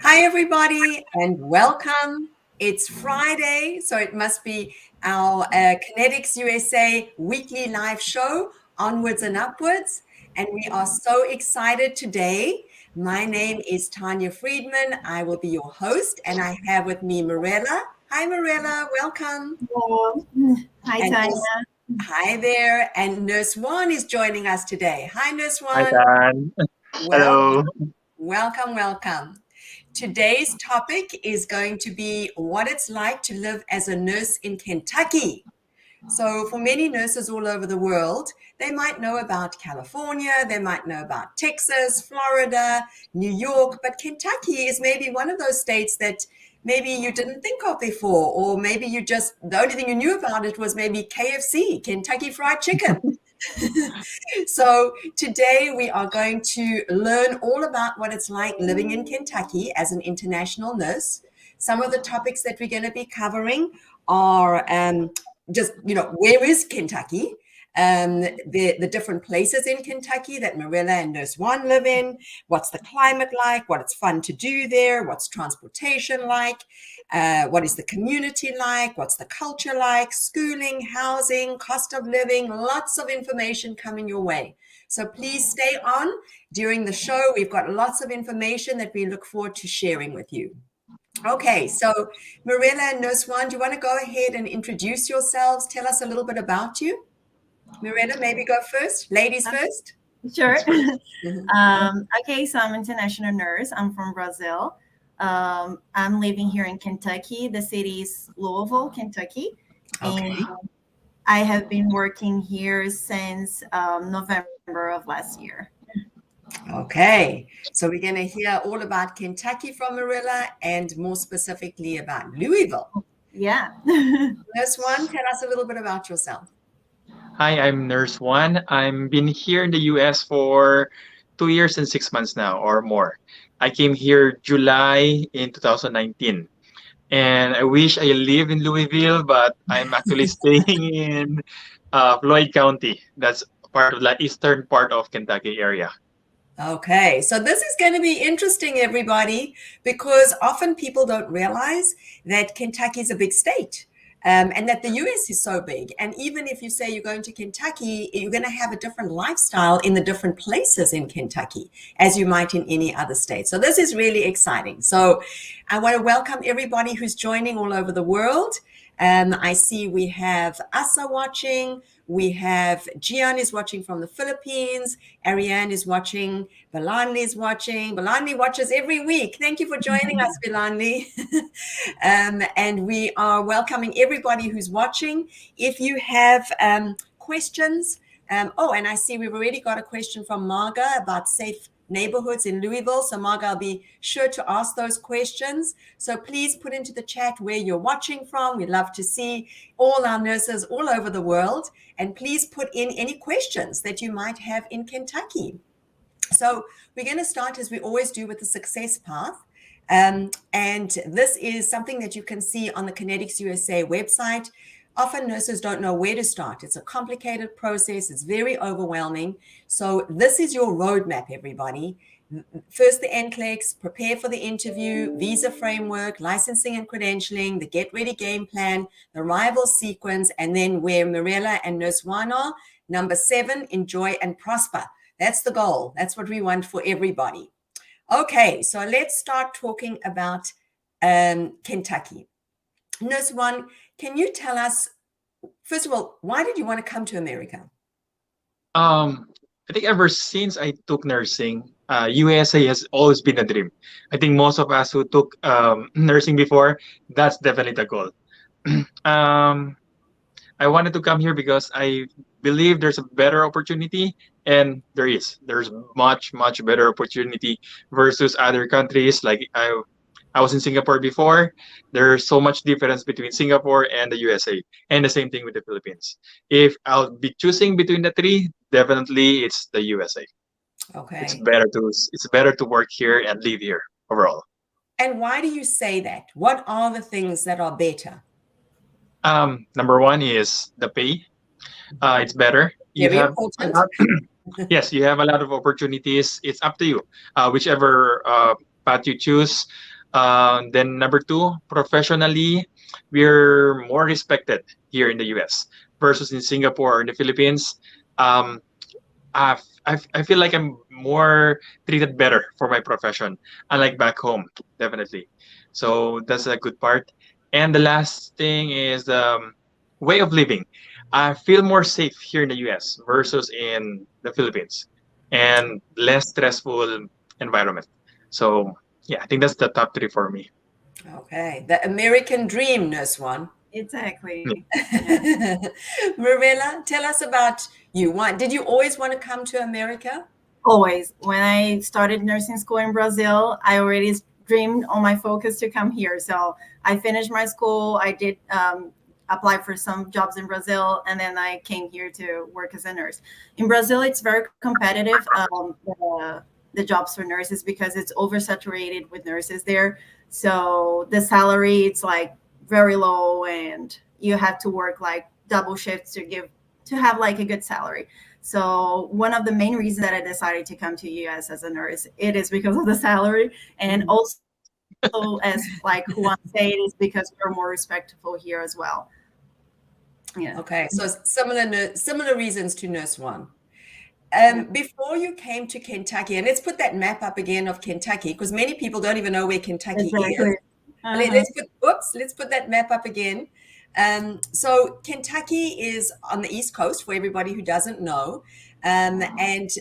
Hi, everybody, and welcome. It's Friday, so it must be our Kinetics USA weekly live show, Onwards and Upwards. And we are so excited today. My name is Tanya Friedman. I will be your host, and I have with me Mirella. Hi, Mirella. Welcome. Hello. Hi, And Tanya. hi there. And Nurse One is joining us today. Hi, Nurse Hi, One. Dan. Hello. Welcome. Today's topic is going to be what it's like to live as a nurse in Kentucky. So for many nurses all over the world, they might know about California, they might know about Texas, Florida, New York, but Kentucky is maybe one of those states that maybe you didn't think of before, or maybe the only thing you knew about it was maybe KFC, Kentucky Fried Chicken. So today we are going to learn all about what it's like living in Kentucky as an international nurse. Some of the topics that we're going to be covering are where is Kentucky? The different places in Kentucky that Mirella and Nurse One live in, what's the climate like, what it's fun to do there, what's transportation like, what is the community like, what's the culture like, schooling, housing, cost of living, lots of information coming your way. So please stay on during the show. We've got lots of information that we look forward to sharing with you. Okay, so Mirella and Nurse One, do you want to go ahead and introduce yourselves? Tell us a little bit about you. Mirella, maybe go first. Ladies first. Sure. Okay, so I'm an international nurse. I'm from Brazil. I'm living here in Kentucky. The city is Louisville, Kentucky. Okay. And I have been working here since November of last year. Okay, so we're going to hear all about Kentucky from Mirella and more specifically about Louisville. Yeah. Nurse One, tell us a little bit about yourself. Hi, I'm Nurse One. I've been here in the US for 2 years and 6 months now or more. I came here July in 2019. And I wish I live in Louisville, but I'm actually staying in Floyd County. That's part of the eastern part of Kentucky area. Okay, so this is going to be interesting, everybody, because often people don't realize that Kentucky is a big state. And that the US is so big. And even if you say you're going to Kentucky, you're going to have a different lifestyle in the different places in Kentucky as you might in any other state. So this is really exciting. So I want to welcome everybody who's joining all over the world. I see we have Asa watching. We have Gian is watching from the Philippines. Ariane is watching. Belanli is watching. Belanli watches every week. Thank you for joining us, Belanli. And we are welcoming everybody who's watching. If you have questions, and I see we've already got a question from Marga about safe neighborhoods in Louisville. So Marga, I'll be sure to ask those questions. So please put into the chat where you're watching from. We'd love to see all our nurses all over the world. And please put in any questions that you might have in Kentucky. So we're going to start, as we always do, with the success path. And this is something that you can see on the Kinetics USA website. Often nurses don't know where to start. It's a complicated process. It's very overwhelming. So this is your roadmap, everybody. First, the NCLEX, prepare for the interview, visa framework, licensing and credentialing, the get ready game plan, the arrival sequence, and then where Mirella and Nurse One are, number 7, enjoy and prosper. That's the goal. That's what we want for everybody. Okay, so let's start talking about Kentucky. Nurse One, can you tell us, first of all, why did you want to come to America? I think ever since I took nursing, USA has always been a dream. I think most of us who took nursing before, that's definitely the goal. I wanted to come here because I believe there's a better opportunity, and there's much better opportunity versus other countries. Like I was in Singapore before. There's so much difference between Singapore and the USA, and the same thing with the Philippines. If I'll be choosing between the three, definitely it's the USA. Okay. It's better to work here and live here overall. And why do you say that? What are the things that are better? Number one is the pay. It's better. You Very have important. yes, you have a lot of opportunities. It's up to you. Whichever path you choose. Then number two, professionally, we're more respected here in the US versus in Singapore or in the Philippines. Um, I feel like I'm more treated better for my profession, unlike back home, definitely. So that's a good part. And the last thing is way of living. I feel more safe here in the US versus in the Philippines, and less stressful environment. So yeah, I think that's the top three for me. Okay, the American dream, Nurse One. Exactly. Yeah. Marilla, tell us about you. Did you always want to come to America? Always. When I started nursing school in Brazil, I already dreamed on my focus to come here. So I finished my school. I did apply for some jobs in Brazil, and then I came here to work as a nurse. In Brazil, it's very competitive, the jobs for nurses, because it's oversaturated with nurses there. So the salary, it's like very low, and you have to work like double shifts to have like a good salary. So one of the main reasons that I decided to come to US as a nurse, it is because of the salary, and also as like Juan said, it is because we're more respectful here as well. Yeah. Okay, so similar reasons to Nurse One. Before you came to Kentucky, and let's put that map up again of Kentucky, because many people don't even know where Kentucky Exactly. is. Let's put that map up again. So Kentucky is on the East Coast for everybody who doesn't know. And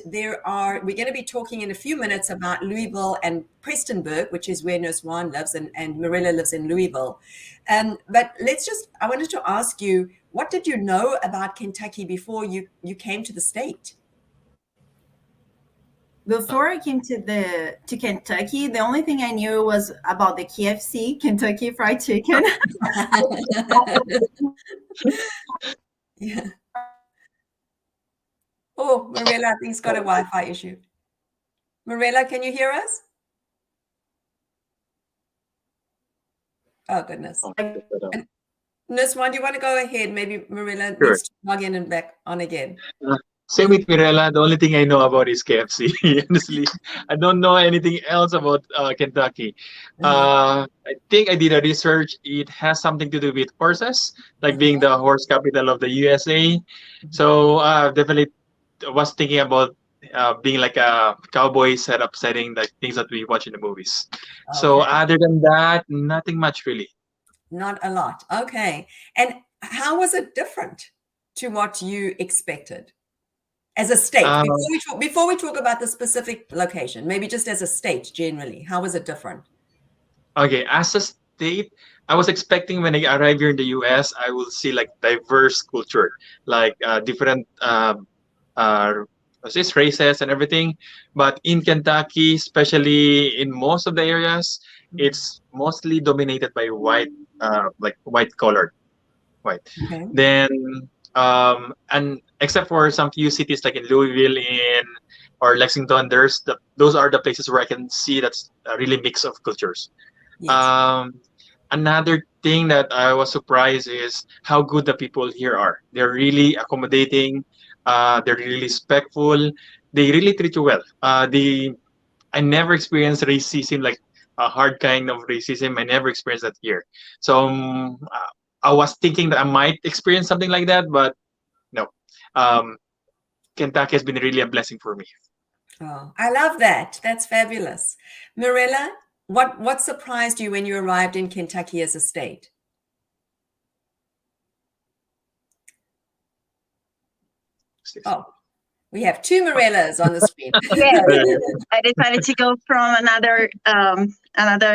we're going to be talking in a few minutes about Louisville and Prestonburg, which is where Nurse Juan lives, and Marilla lives in Louisville. But I wanted to ask you, what did you know about Kentucky before you came to the state? Before I came to Kentucky, the only thing I knew was about the KFC, Kentucky Fried Chicken. Yeah. Oh, Marilla, I think it's got a Wi-Fi issue. Marilla, can you hear us? Oh, goodness. And Nurse Juan, do you want to go ahead? Maybe Marilla Sure. needs to log in and back on again. Same with Mirella. The only thing I know about is KFC. Honestly, I don't know anything else about Kentucky. I think I did a research. It has something to do with horses, like being the horse capital of the USA. So definitely was thinking about being like a cowboy setup setting, like things that we watch in the movies. So Okay. other than that, nothing much really. Not a lot. Okay. And how was it different to what you expected as a state? Uh, Before we talk about the specific location, maybe just as a state generally, how was it different? Okay, as a state, I was expecting when I arrive here in the US, I will see like diverse culture, like different what's this, races and everything. But in Kentucky, especially in most of the areas, it's mostly dominated by white, like white colored, white. Okay. Then, and except for some few cities like in Louisville, or Lexington, those are the places where I can see that's a really mix of cultures. Yes. Another thing that I was surprised is how good the people here are. They're really accommodating. They're really respectful. They really treat you well. I never experienced racism, like a hard kind of racism. I never experienced that here. So I was thinking that I might experience something like that, but no. Kentucky has been really a blessing for me. Oh, I love that. That's fabulous. Marilla, what surprised you when you arrived in Kentucky as a state? Oh, we have two Marellas on the screen. Yeah, I decided to go from another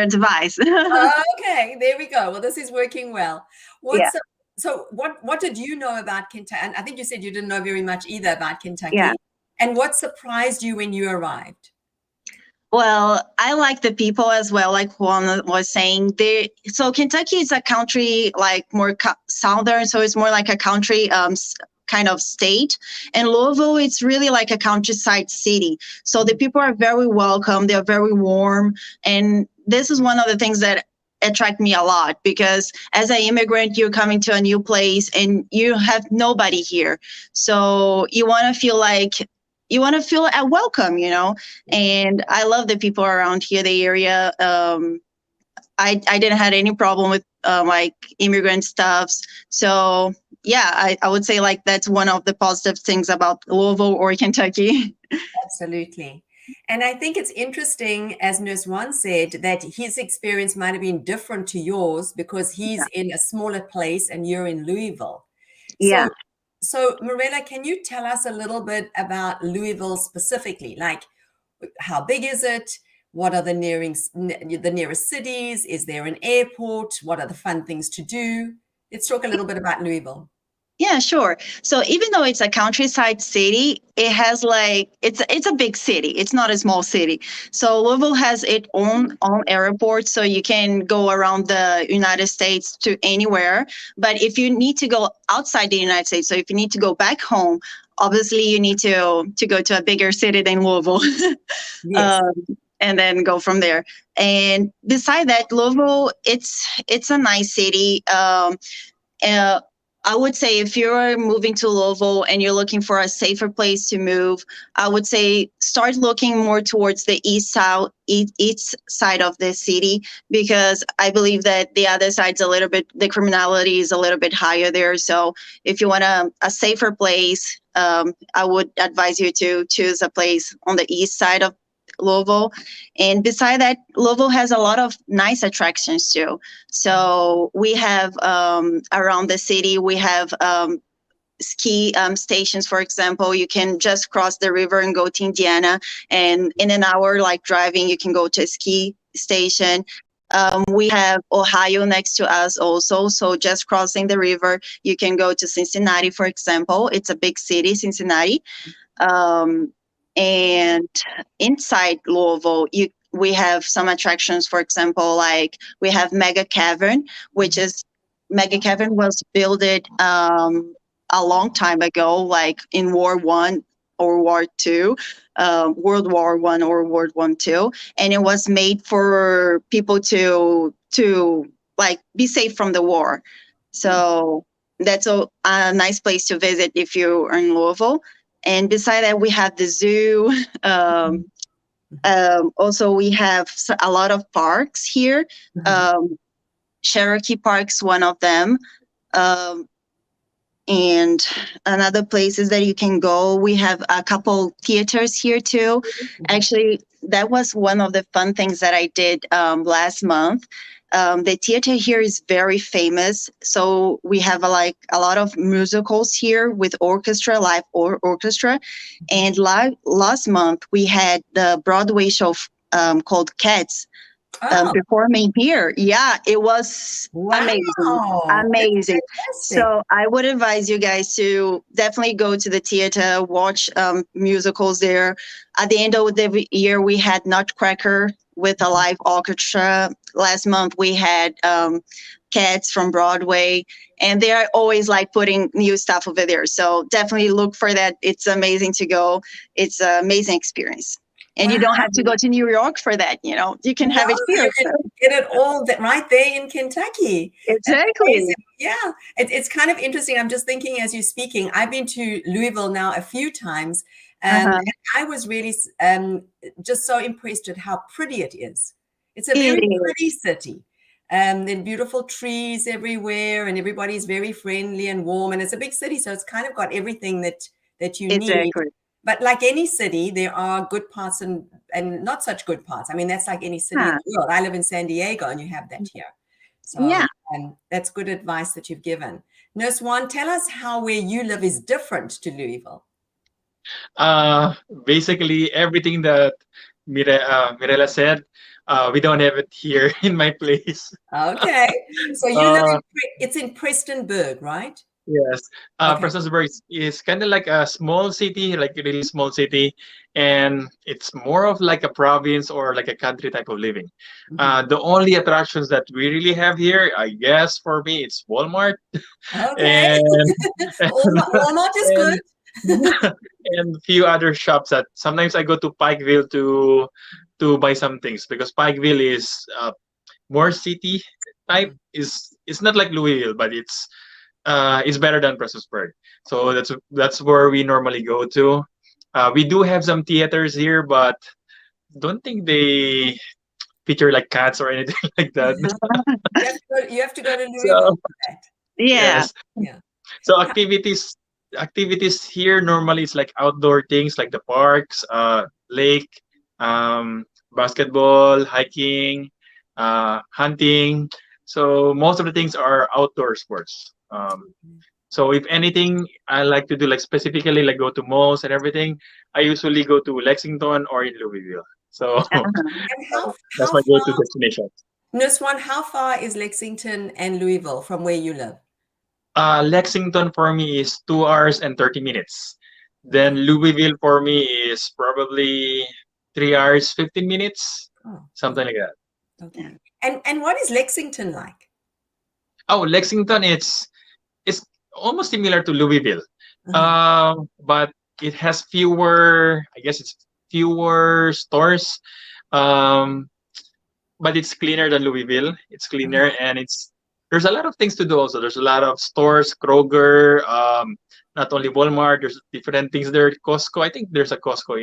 device. Okay, there we go. Well, this is working well. Yeah. So what did you know about Kentucky? And I think you said you didn't know very much either about Kentucky. Yeah. And what surprised you when you arrived? Well, I like the people as well, like Juan was saying. So Kentucky is a country like more southern, so it's more like a country kind of state. And Louisville, it's really like a countryside city. So the people are very welcome. They're very warm. And this is one of the things that attract me a lot, because as an immigrant, you're coming to a new place and you have nobody here. So you want to feel welcome, you know. And I love the people around here, the area. I didn't have any problem with like immigrant stuffs. So yeah, I would say like that's one of the positive things about Louisville or Kentucky. Absolutely. And I think it's interesting, as Nurse One said, that his experience might have been different to yours because he's in a smaller place and you're in Louisville. Yeah. So Mirella, can you tell us a little bit about Louisville specifically? Like, how big is it? What are the nearest cities? Is there an airport? What are the fun things to do? Let's talk a little bit about Louisville. Yeah, sure. So even though it's a countryside city, it has like it's a big city. It's not a small city. So Louisville has its own airport, so you can go around the United States to anywhere. But if you need to go outside the United States, so if you need to go back home, obviously you need to go to a bigger city than Louisville. Yes. And then go from there. And beside that, Louisville, it's a nice city. I would say if you're moving to Louisville and you're looking for a safer place to move, I would say start looking more towards the east side of the city, because I believe that the other side's the criminality is a little bit higher there. So if you want a safer place, I would advise you to choose a place on the east side of Louisville. And beside that, Louisville has a lot of nice attractions too. So we have around the city, we have ski stations. For example, you can just cross the river and go to Indiana, and in an hour like driving, you can go to a ski station. We have Ohio next to us also. So just crossing the river, you can go to Cincinnati, for example. It's a big city, Cincinnati. And inside Louisville, we have some attractions. For example, like we have Mega Cavern, Mega Cavern was built a long time ago, like in War I or War II, World War I or World War II, and it was made for people to like be safe from the war. So that's a nice place to visit if you are in Louisville. And beside that, we have the zoo. Also, we have a lot of parks here. Cherokee Park's one of them. And another places that you can go. We have a couple theaters here too. Actually, that was one of the fun things that I did last month. The theater here is very famous. So we have a lot of musicals here with live orchestra. And last month we had the Broadway show called Cats performing here. Yeah, it was amazing. So I would advise you guys to definitely go to the theater, watch musicals there. At the end of the year, we had Nutcracker with a live orchestra. Last month we had Cats from Broadway, and they are always like putting new stuff over there. So definitely look for that. It's amazing to go. It's an amazing experience. And you don't have to go to New York for that. You know, you can have it here. You can get it all right there in Kentucky. Exactly. Yeah, it's kind of interesting. I'm just thinking as you're speaking, I've been to Louisville now a few times. And I was really just so impressed at how pretty it is. It's a very pretty city. There are beautiful trees everywhere, and everybody's very friendly and warm. And it's a big city, so it's kind of got everything that you need. But like any city, there are good parts and not such good parts. I mean, that's like any city in the world. I live in San Diego, and you have that here. So that's good advice that you've given. Nurse One, tell us how where you live is different to Louisville. Basically everything that Mirella said, we don't have it here in my place. Okay, so you live it's in Prestonburg, right? Yes. Prestonsburg is kind of like a small city, like a really small city, and it's more of like a province or like a country type of living. The only attractions that we really have here, I guess for me, it's Walmart. Okay. Walmart is good. And a few other shops that sometimes I go to Pikeville to buy some things, because Pikeville is more city type. It's not like Louisville, but it's better than Prestonsburg. So that's where we normally go to. We do have some theaters here, but don't think they feature like cats or anything like that. You have to go to Louisville So for that. Yeah. yes. Yeah. So activities here normally is like outdoor things like the parks, lake, basketball, hiking, hunting. So most of the things are outdoor sports. So if anything, I like to do like specifically like go to malls and everything. I usually go to Lexington or in Louisville. So And that's how my go-to far, destination. Nurse One, how far is Lexington and Louisville from where you live? Lexington for me is 2 hours and 30 minutes. Then Okay. Louisville for me is probably 3 hours, 15 minutes, Oh, something like that. okay. And what is Lexington like? Oh, Lexington, it's almost similar to Louisville, Uh-huh. but it has fewer. I guess it's fewer stores, um, but it's cleaner than Louisville. It's cleaner, Uh-huh. and there's a lot of things to do. Also, there's a lot of stores, Kroger, not only Walmart. There's different things there. Costco. I think there's a Costco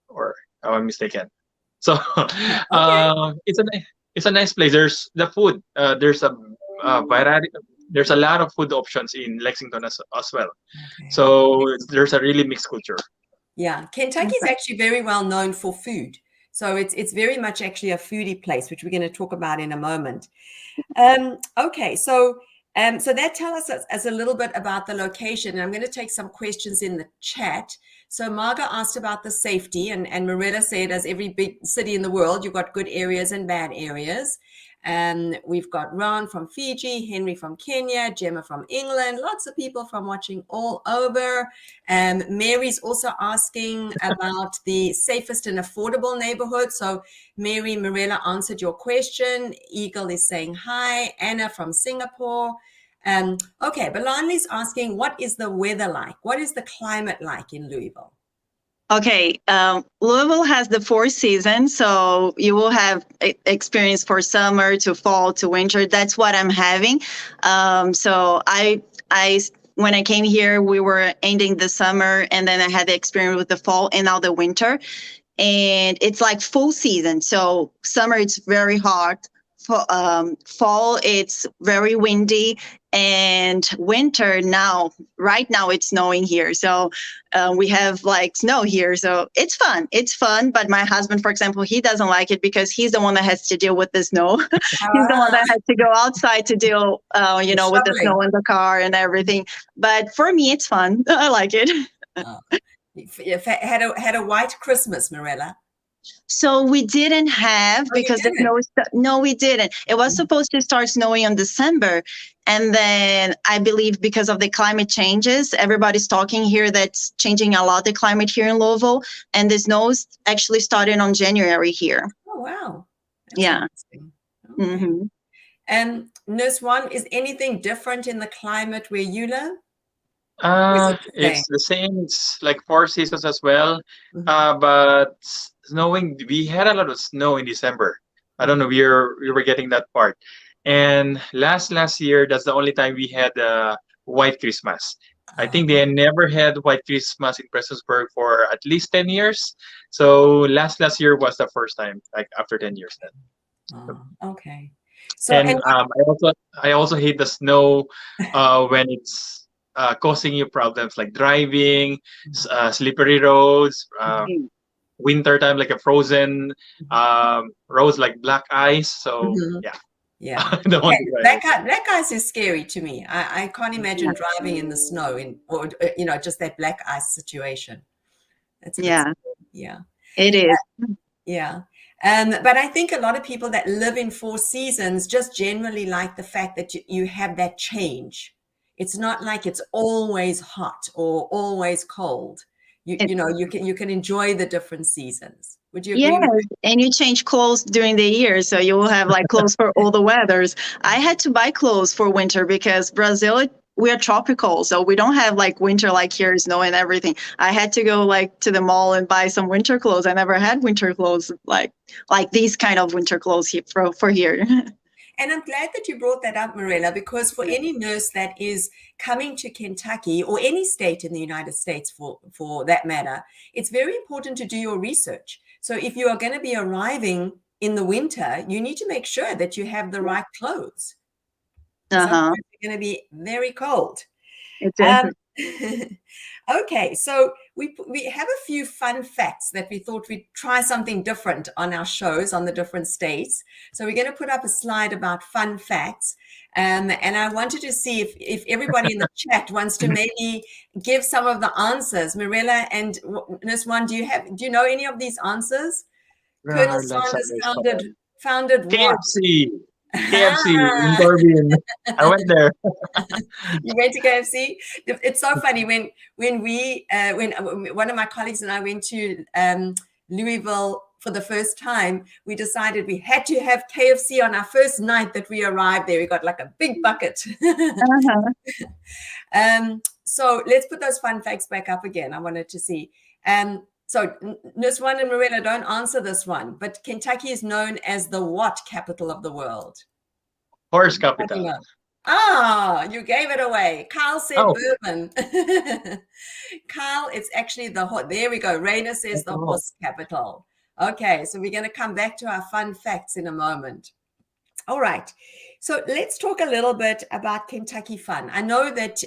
or am I mistaken? So Okay. it's a nice place. There's the food. There's a variety. There's a lot of food options in Lexington as well. Okay. So there's a really mixed culture. Yeah, Kentucky is actually very well known for food. So it's very much actually a foodie place, which we're going to talk about in a moment. Okay, so that tells us a little bit about the location, and I'm going to take some questions in the chat. So Marga asked about the safety, and Marilla said, as every big city in the world, you've got good areas and bad areas. We've got Ron from Fiji, Henry from Kenya, Gemma from England, lots of people from watching all over. Mary's also asking about the safest and affordable neighborhood. So Mary Marella answered your question. Eagle is saying hi. Anna from Singapore. Okay, Belanli's asking, what is the weather like? What is the climate like in Louisville? Okay, Louisville has the 4 seasons, so you will have experience for summer to fall to winter. That's what I'm having. So I when I came here, we were ending the summer, and then I had the experience with the fall and now the winter, and it's like full season. So summer it's very hot. Fall it's very windy, and winter right now it's snowing here. So we have like snow here, so it's fun. But my husband, for example, he doesn't like it because he's the one that has to deal with the snow. He's the one that has to go outside to deal with the snow in the car and everything. But for me it's fun. I like it. You've had a white Christmas, Marella. So we didn't have, because the snow. No, we didn't. It was supposed to start snowing in December, and then I believe because of the climate changes, everybody's talking here that's changing a lot the climate here in Louisville, and the snows actually started on January here. Oh wow! That's yeah. Okay. Nurse One, is anything different in the climate where you live? It's the same. It's like 4 seasons as well. But snowing, we had a lot of snow in December. I don't know, we were getting that part. And last year, that's the only time we had white Christmas. I think they never had white Christmas in Prestonsburg for at least 10 years. So last year was the first time, like after 10 years then. Okay. So and I also hate the snow when it's causing you problems like driving, slippery roads, winter time like a frozen roads like black ice. So yeah. Black ice is scary to me. I can't imagine driving in the snow or just that black ice situation. That's yeah, it is. Yeah. But I think a lot of people that live in 4 seasons just generally like the fact that you have that change. It's not like it's always hot or always cold. You can enjoy the different seasons. Would you agree? Yes, and you change clothes during the year, so you will have like clothes for all the weathers. I had to buy clothes for winter because Brazil, we are tropical, so we don't have like winter like here, snow and everything. I had to go like to the mall and buy some winter clothes. I never had winter clothes like these kind of winter clothes for here. And I'm glad that you brought that up, Marella, because for any nurse that is coming to Kentucky or any state in the United States for that matter, it's very important to do your research. So if you are going to be arriving in the winter, you need to make sure that you have the right clothes. Uh-huh. Sometimes it's going to be very cold. Exactly. Okay, so we have a few fun facts that we thought we'd try something different on our shows on the different states. So we're going to put up a slide about fun facts. And I wanted to see if everybody in the chat wants to maybe give some of the answers. Mirella and Nurse One, do you know any of these answers? Colonel Sanders founded what? KFC in Corbin. I went there. You went to KFC? It's so funny when one of my colleagues and I went to Louisville for the first time, we decided we had to have KFC on our first night that we arrived there. We got like a big bucket. So let's put those fun facts back up again. I wanted to see. So Nurse One and Mirella, don't answer this one, but Kentucky is known as the what capital of the world? Horse capital. Ah, you gave it away. Kyle said bourbon. Kyle, it's actually there we go. Raina says the horse capital. Okay, so we're going to come back to our fun facts in a moment. All right. So let's talk a little bit about Kentucky fun. I know that,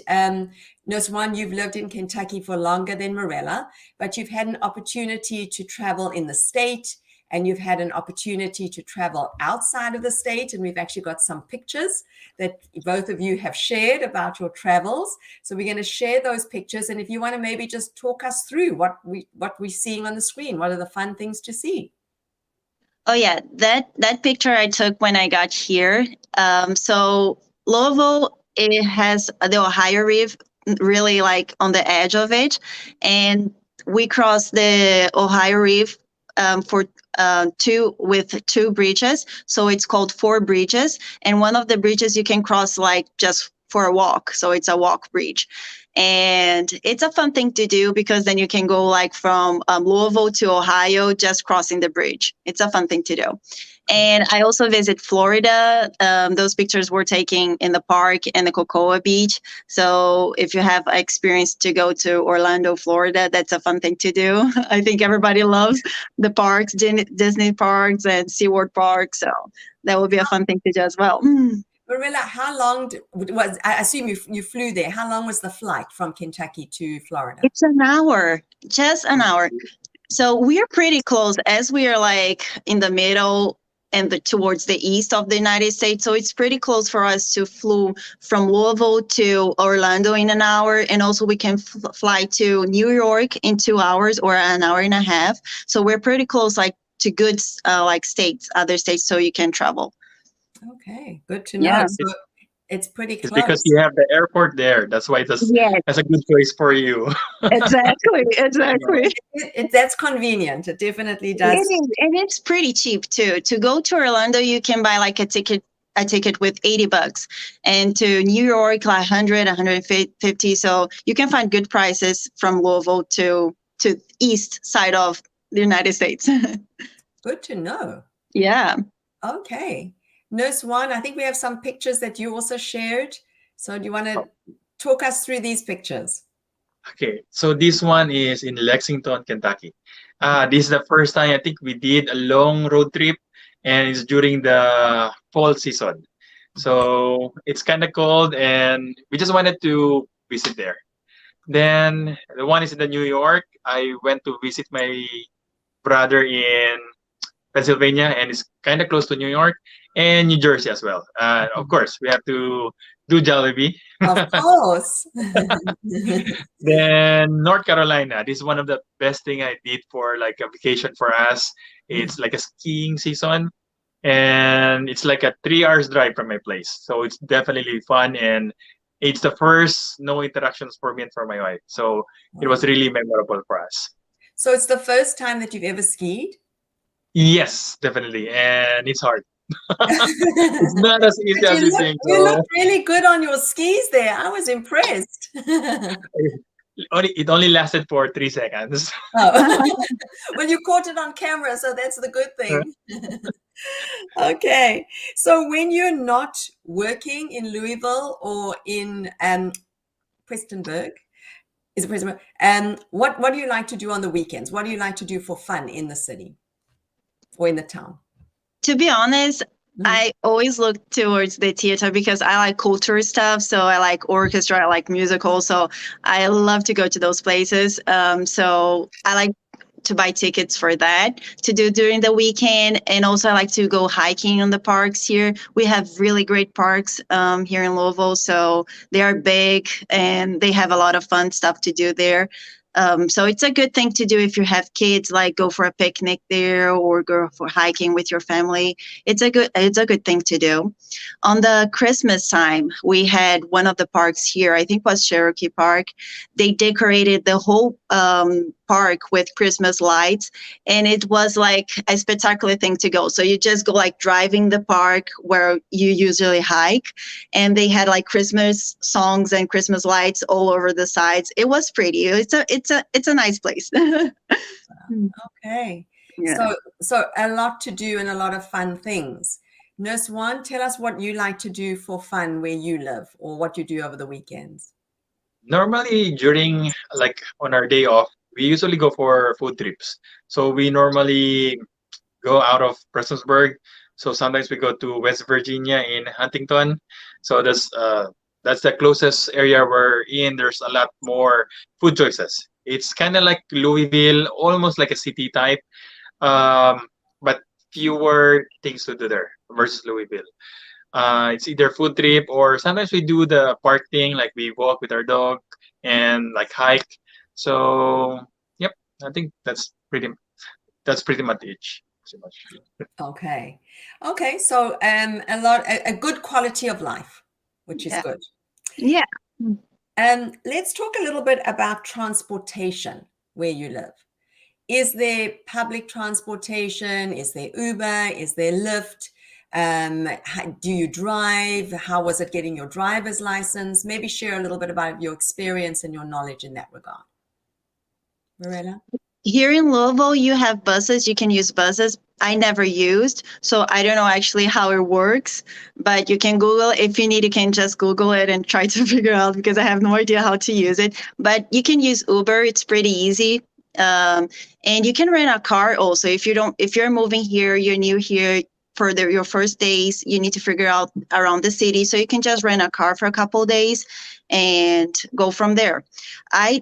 Nurse One, you've lived in Kentucky for longer than Mirella, but you've had an opportunity to travel in the state, and you've had an opportunity to travel outside of the state. And we've actually got some pictures that both of you have shared about your travels. So we're going to share those pictures. And if you want to maybe just talk us through what we're seeing on the screen, what are the fun things to see? Oh yeah, that picture I took when I got here. So Louisville, it has the Ohio River really like on the edge of it, and we crossed the Ohio River with two bridges. So it's called 4 bridges, and one of the bridges you can cross like just for a walk. So it's a walk bridge. And it's a fun thing to do because then you can go like from Louisville to Ohio, just crossing the bridge. It's a fun thing to do. And I also visit Florida. Those pictures were taken in the park and the Cocoa Beach. So if you have experience to go to Orlando, Florida, that's a fun thing to do. I think everybody loves the parks, Disney parks and SeaWorld parks. So that would be a fun thing to do as well. Mirella, how long was, I assume you flew there. How long was the flight from Kentucky to Florida? It's an hour, just an hour. So we are pretty close as we are like in the middle and towards the east of the United States. So it's pretty close for us to flew from Louisville to Orlando in an hour. And also we can fly to New York in 2 hours or an hour and a half. So we're pretty close like to good like states, other states, so you can travel. Okay, good to know. Yeah. So it's pretty close. It's because you have the airport there. That's why that's a good choice for you. Exactly. That's convenient. It definitely does. It is, and it's pretty cheap too. To go to Orlando, you can buy like a ticket with $80, and to New York like 150. So you can find good prices from Louisville to east side of the United States. Good to know. Yeah. Okay. Nurse One, I think we have some pictures that you also shared. So do you want to talk us through these pictures? Okay, so this one is in Lexington, Kentucky. This is the first time I think we did a long road trip, and it's during the fall season. So it's kind of cold, and we just wanted to visit there. Then the one is in the New York. I went to visit my brother in Pennsylvania, and it's kind of close to New York and New Jersey as well. Of course, we have to do Jollibee. Of course. Then North Carolina. This is one of the best thing I did for like a vacation for us. It's like a skiing season, and it's like a 3 hours drive from my place. So it's definitely fun, and it's the first no interactions for me and for my wife. So it was really memorable for us. So it's the first time that you've ever skied? Yes, definitely. And it's hard. It's not as easy as you think. You looked really good on your skis there. I was impressed. It only lasted for 3 seconds. Oh. Well, you caught it on camera, so that's the good thing. Okay. So when you're not working in Louisville or in Prestonburg, is it Prestonburg? What do you like to do on the weekends? What do you like to do for fun in the city or in the town? To be honest, I always look towards the theater because I like culture stuff. So I like orchestra, I like musical. So I love to go to those places. So I like to buy tickets for that to do during the weekend. And also I like to go hiking on the parks here. We have really great parks here in Louisville. So they are big and they have a lot of fun stuff to do there. So it's a good thing to do if you have kids, like go for a picnic there or go for hiking with your family. It's a good thing to do. On the Christmas time, we had one of the parks here, I think was Cherokee Park. They decorated the whole park with Christmas lights, and it was like a spectacular thing to go. So you just go like driving the park where you usually hike, and they had like Christmas songs and Christmas lights all over the sides. It was pretty. It's a nice place. Okay. Yeah. So a lot to do and a lot of fun things. Nurse One, tell us what you like to do for fun where you live, or what you do over the weekends. Normally, during like on our day off, we usually go for food trips. So we normally go out of Prestonsburg. So sometimes we go to West Virginia in Huntington. So that's the closest area we're in. There's a lot more food choices. It's kind of like Louisville, almost like a city type, but fewer things to do there versus Louisville. It's either food trip or sometimes we do the park thing, like we walk with our dog and like hike. So yep, I think that's pretty much it. Pretty much. Okay. Okay. So a good quality of life, which is Yeah. good. Yeah. Let's talk a little bit about transportation where you live. Is there public transportation? Is there Uber? Is there Lyft? Do you drive? How was it getting your driver's license? Maybe share a little bit about your experience and your knowledge in that regard. Marilla? Here in Louisville, you have buses. You can use buses. I never used, so I don't know actually how it works. But you can Google. If you need, you can just Google it and try to figure out, because I have no idea how to use it. But you can use Uber. It's pretty easy. And you can rent a car also. If you're moving here, you're new here for your first days, you need to figure out around the city. So you can just rent a car for a couple of days and go from there. I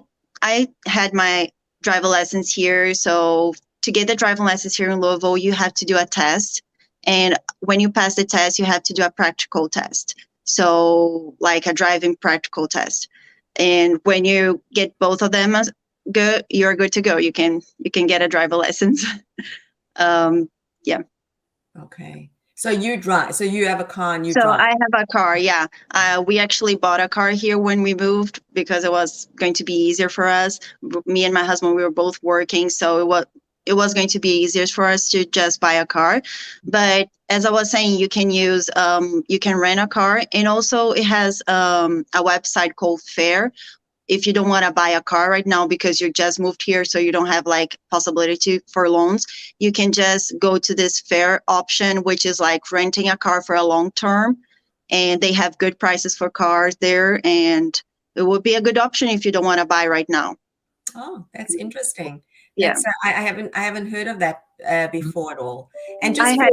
had my driver lessons here. So to get the driving license here in Louisville, you have to do a test. And when you pass the test, you have to do a practical test. So like a driving practical test. And when you get both of them good, you're good to go. You can get a driver license. Yeah. Okay. So you drive. So you have a car and you So drive. I have a car. Yeah. We actually bought a car here when we moved because it was going to be easier for us. Me and my husband, we were both working, so it was going to be easier for us to just buy a car. But as I was saying, you can rent a car, and also it has a website called Fair. If you don't want to buy a car right now because you just moved here, so you don't have like possibility for loans, you can just go to this Fair option, which is like renting a car for a long term, and they have good prices for cars there, and it would be a good option if you don't want to buy right now. Oh, that's interesting. Yeah. That's, I haven't heard of that before at all. And I just had,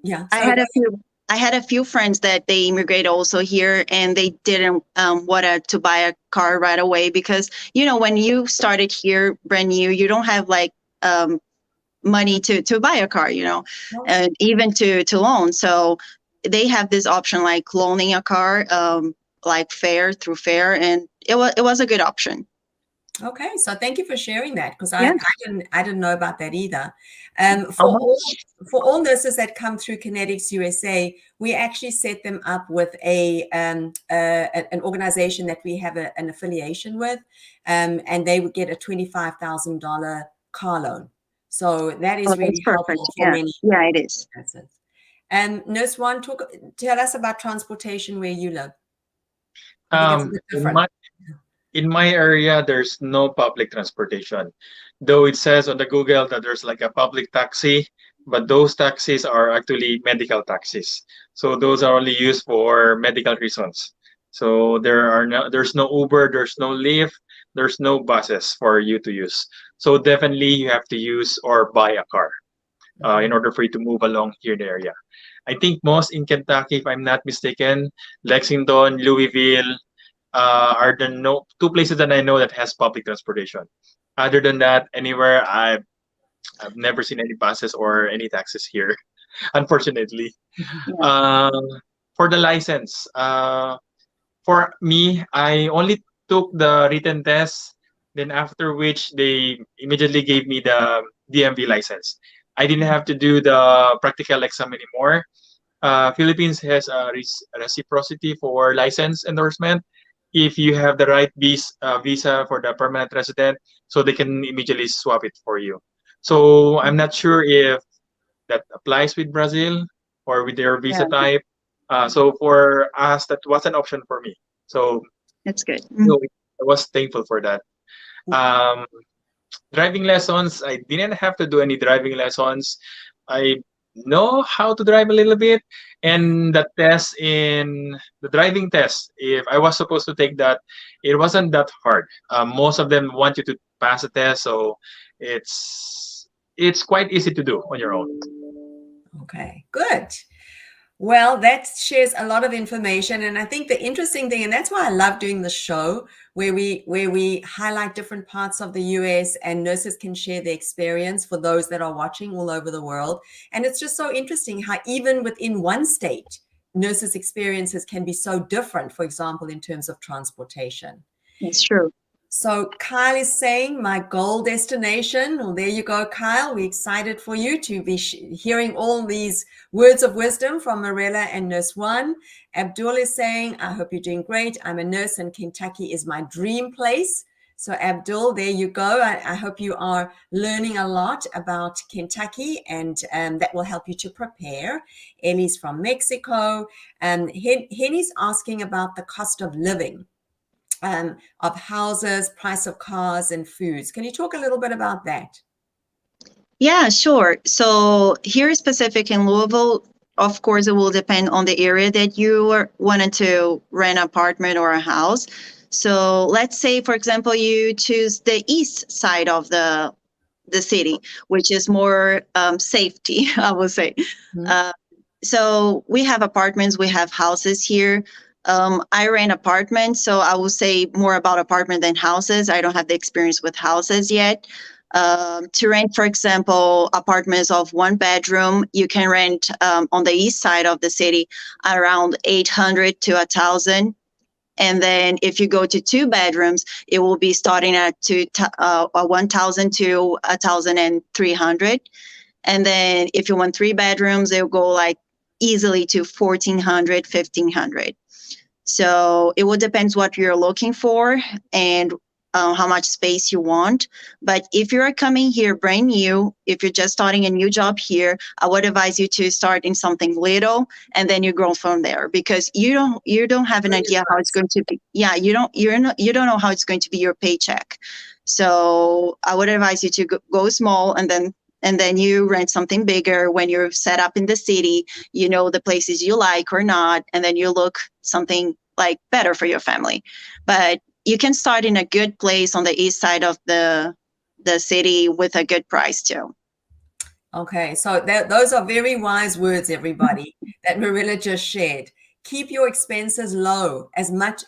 yeah. I had a few. I had a few friends that they immigrated also here, and they didn't want to buy a car right away because, when you started here brand new, you don't have like money to buy a car, and even to loan. So they have this option like loaning a car, like through Fair, and it was a good option. Okay, so thank you for sharing that, because Yeah. I didn't know about that either. How For all nurses that come through Kinetics USA, we actually set them up with an organization that we have an affiliation with, and they would get a $25,000 car loan. So that is Oh, really that's perfect. helpful for many. Yeah, it is. nurses. Nurse One, tell us about transportation where you live. I think it's a bit in different. my area, there's no public transportation. Though it says on the Google that there's like a public taxi, but those taxis are actually medical taxis. So those are only used for medical reasons. So there's no Uber, there's no Lyft, there's no buses for you to use. So definitely you have to use or buy a car. in order for you to move along here in the area. I think most in Kentucky, if I'm not mistaken, Lexington, Louisville, are the two places that I know that has public transportation. Other than that, anywhere I've never seen any buses or any taxis here, unfortunately. Yeah. Uh, for the license, for me, I only took the written test, then after which they immediately gave me the DMV license. I didn't have to do the practical exam anymore. Philippines has a reciprocity for license endorsement. If you have the right visa for the permanent resident, so they can immediately swap it for you. So I'm not sure if that applies with Brazil or with their visa Yeah, type. So for us, that was an option for me. So that's good. I was thankful for that. Um, Driving lessons, I didn't have to do any driving lessons. I know how to drive a little bit. And the driving test, if I was supposed to take that, it wasn't that hard. Most of them want you to pass a test, so it's quite easy to do on your own. Okay, good. Well, that shares a lot of information. And I think the interesting thing, and that's why I love doing the show, where we highlight different parts of the US and nurses can share their experience for those that are watching all over the world. And it's just so interesting how even within one state, nurses' experiences can be so different, for example, in terms of transportation. It's true. So Kyle is saying my goal destination. Well, there you go, Kyle. We're excited for you to be hearing all these words of wisdom from Marilla and Nurse One. Abdul is saying, I hope you're doing great. I'm a nurse and Kentucky is my dream place. So Abdul, there you go. I hope you are learning a lot about Kentucky and that will help you to prepare. Elise from Mexico. Henny's asking about the cost of living. Of houses, price of cars and foods. Can you talk a little bit about that? Yeah, sure. So here specific in Louisville, of course, it will depend on the area that you are wanting to rent an apartment or a house. So let's say, for example, you choose the east side of the city, which is more safety, I would say. Mm-hmm. So we have apartments, we have houses here. I rent apartments, so I will say more about apartment than houses. I don't have the experience with houses yet. To rent, for example, apartments of one bedroom, you can rent on the east side of the city around 800 to 1,000. And then if you go to two bedrooms, it will be starting at 1,000 to 1,300. And then if you want three bedrooms, it will go like easily to 1,400, 1,500. So it will depend what you're looking for and how much space you want. But if you're coming here brand new, if you're just starting a new job here, I would advise you to start in something little and then you grow from there, because you don't have an idea how it's going to be. Yeah, you don't know how it's going to be your paycheck. So I would advise you to go small and then you rent something bigger when you're set up in the city, you know the places you like or not, and then you look something like better for your family. But you can start in a good place on the east side of the city with a good price too. Okay, so those are very wise words, everybody, that Marilla just shared. Keep your expenses low as much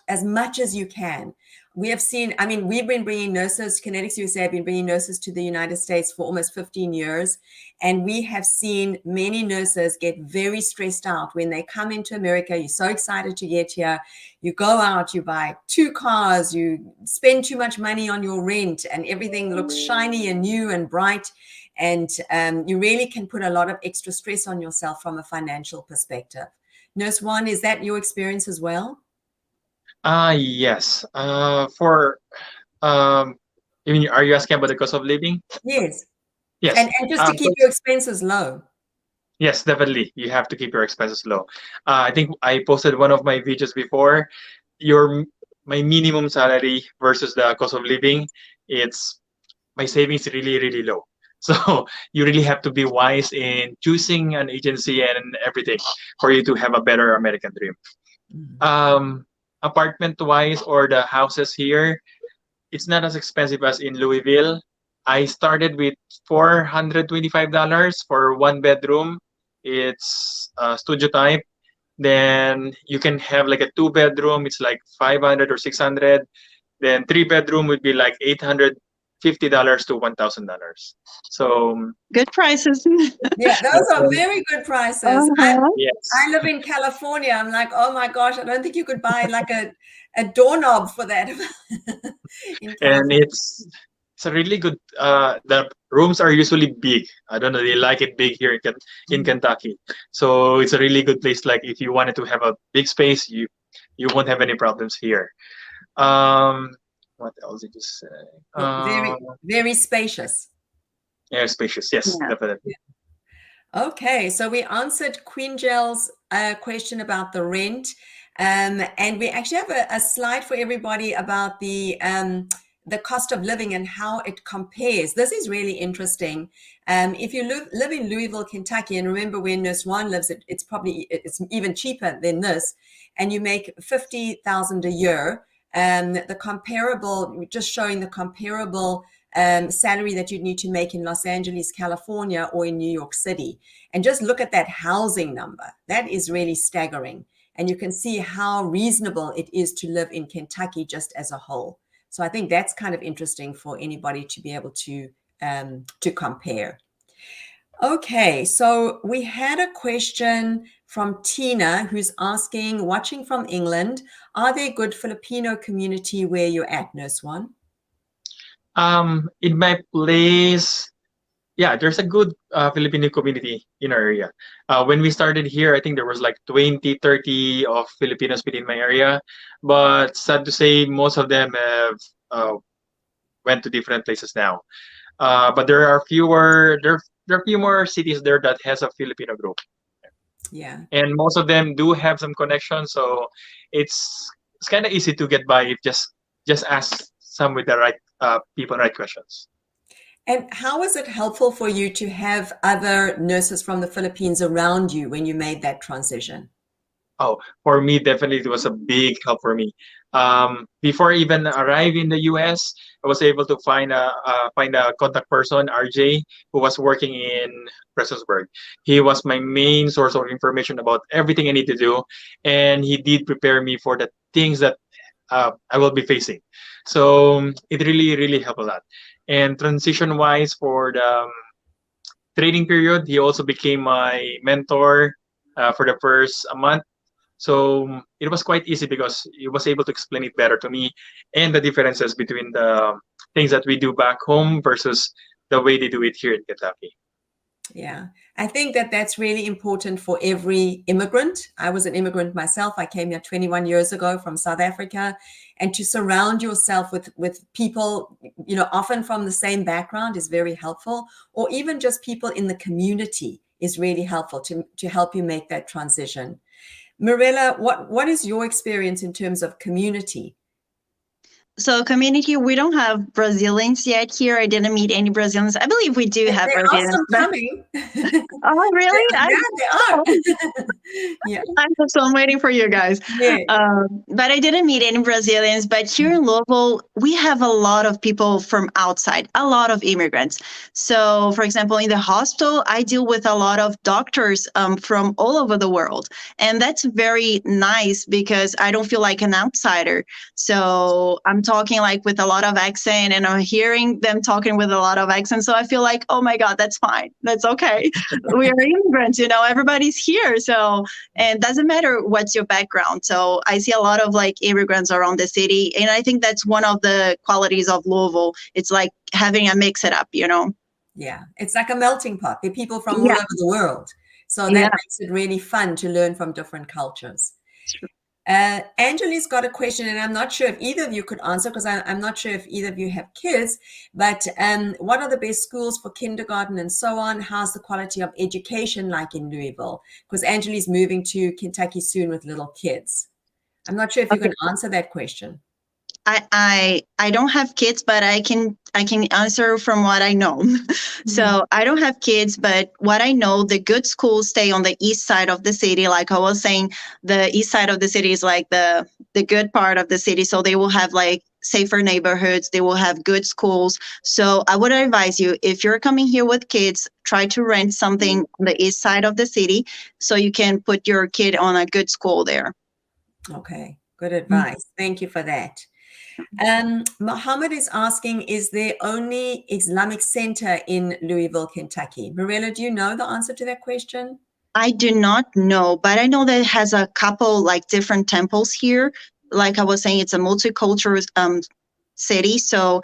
as you can. We have seen, I mean, we've been bringing nurses, Kinetics USA have been bringing nurses to the United States for almost 15 years. And we have seen many nurses get very stressed out when they come into America. You're so excited to get here. You go out, you buy 2 cars, you spend too much money on your rent and everything looks shiny and new and bright. And you really can put a lot of extra stress on yourself from a financial perspective. Nurse One, is that your experience as well? Yes. For I mean, are you asking about the cost of living? Yes. Yes. And just to keep your expenses low. Yes, definitely. You have to keep your expenses low. I think I posted one of my videos before. My minimum salary versus the cost of living, my savings really, really low. So you really have to be wise in choosing an agency and everything for you to have a better American dream. Mm-hmm. Apartment wise or the houses here, it's not as expensive as in Louisville. I started with $425 for one bedroom. It's studio type. Then you can have like a two bedroom. It's like 500 or 600. Then three bedroom would be like $850 to $1,000. So Good prices. Yeah, those are very good prices. Uh-huh. yes, I live in California. I'm like, oh my gosh, I don't think you could buy like a doorknob for that in and California. it's a really good. The rooms are usually big. I don't know. They like it big here in Kentucky. So it's a really good place. Like if you wanted to have a big space, you won't have any problems here. What else did you say? Very, very spacious. Yeah, spacious. Yes, Yeah. definitely. Okay, so we answered Queen Gel's question about the rent, and we actually have a slide for everybody about the cost of living and how it compares. This is really interesting. If you live in Louisville, Kentucky, and remember where Nurse One lives, it's even cheaper than this, and you make $50,000 a year. The comparable, just showing the comparable salary that you'd need to make in Los Angeles, California, or in New York City. And just look at that housing number. That is really staggering. And you can see how reasonable it is to live in Kentucky just as a whole. So I think that's kind of interesting for anybody to be able to compare. Okay, so we had a question from Tina who's asking, watching from England, are there good Filipino community where you're at, Nurse One? In my place, yeah, there's a good Filipino community in our area. When we started here, I think there was like 20, 30 of Filipinos within my area. But sad to say, most of them have went to different places now. But there are a few more cities there that has a Filipino group. Yeah. And most of them do have some connections, so it's kind of easy to get by if just ask some with the right people, right questions. And how was it helpful for you to have other nurses from the Philippines around you when you made that transition? Oh, for me, definitely it was a big help for me. Before I even arrived in the US, I was able to find a contact person, RJ, who was working in Prestonsburg. He was my main source of information about everything I need to do, and he did prepare me for the things that I will be facing. So it really, really helped a lot. And transition-wise, for the training period, he also became my mentor for the first month. So it was quite easy because he was able to explain it better to me and the differences between the things that we do back home versus the way they do it here in Kentucky. Yeah, I think that that's really important for every immigrant. I was an immigrant myself. I came here 21 years ago from South Africa, and to surround yourself with people, often from the same background is very helpful, or even just people in the community is really helpful to help you make that transition. Mirella, what is your experience in terms of community? So community, we don't have Brazilians yet here. I didn't meet any Brazilians. I believe we do have There Brazilians. are some coming. Oh, really? Yeah, they are. Yeah. I'm waiting for you guys. Yeah. But I didn't meet any Brazilians. But here in Louisville, we have a lot of people from outside, a lot of immigrants. So, for example, in the hospital, I deal with a lot of doctors from all over the world. And that's very nice because I don't feel like an outsider. So I'm talking like with a lot of accent and I'm hearing them talking with a lot of accent. So I feel like, oh my God, that's fine. That's okay. We are immigrants, everybody's here. So, and doesn't matter what's your background. So I see a lot of like immigrants around the city. And I think that's one of the qualities of Louisville. It's like having a mix it up, Yeah, it's like a melting pot. There are people from all over the world. So that makes it really fun to learn from different cultures. Sure. Angeli's got a question, and I'm not sure if either of you could answer because I'm not sure if either of you have kids, but what are the best schools for kindergarten and so on? How's the quality of education like in Louisville? Because Angeli's moving to Kentucky soon with little kids. I'm not sure if you can answer that question. I don't have kids, but I can answer from what I know. So I don't have kids, but what I know, the good schools stay on the east side of the city. Like I was saying, the east side of the city is like the good part of the city. So they will have like safer neighborhoods. They will have good schools. So I would advise you, if you're coming here with kids, try to rent something on the east side of the city so you can put your kid on a good school there. Okay, good advice. Thank you for that. Mohammed is asking, is there only Islamic Center in Louisville, Kentucky? Mirella, do you know the answer to that question? I do not know, but I know that it has a couple like different temples here. Like I was saying, it's a multicultural city. So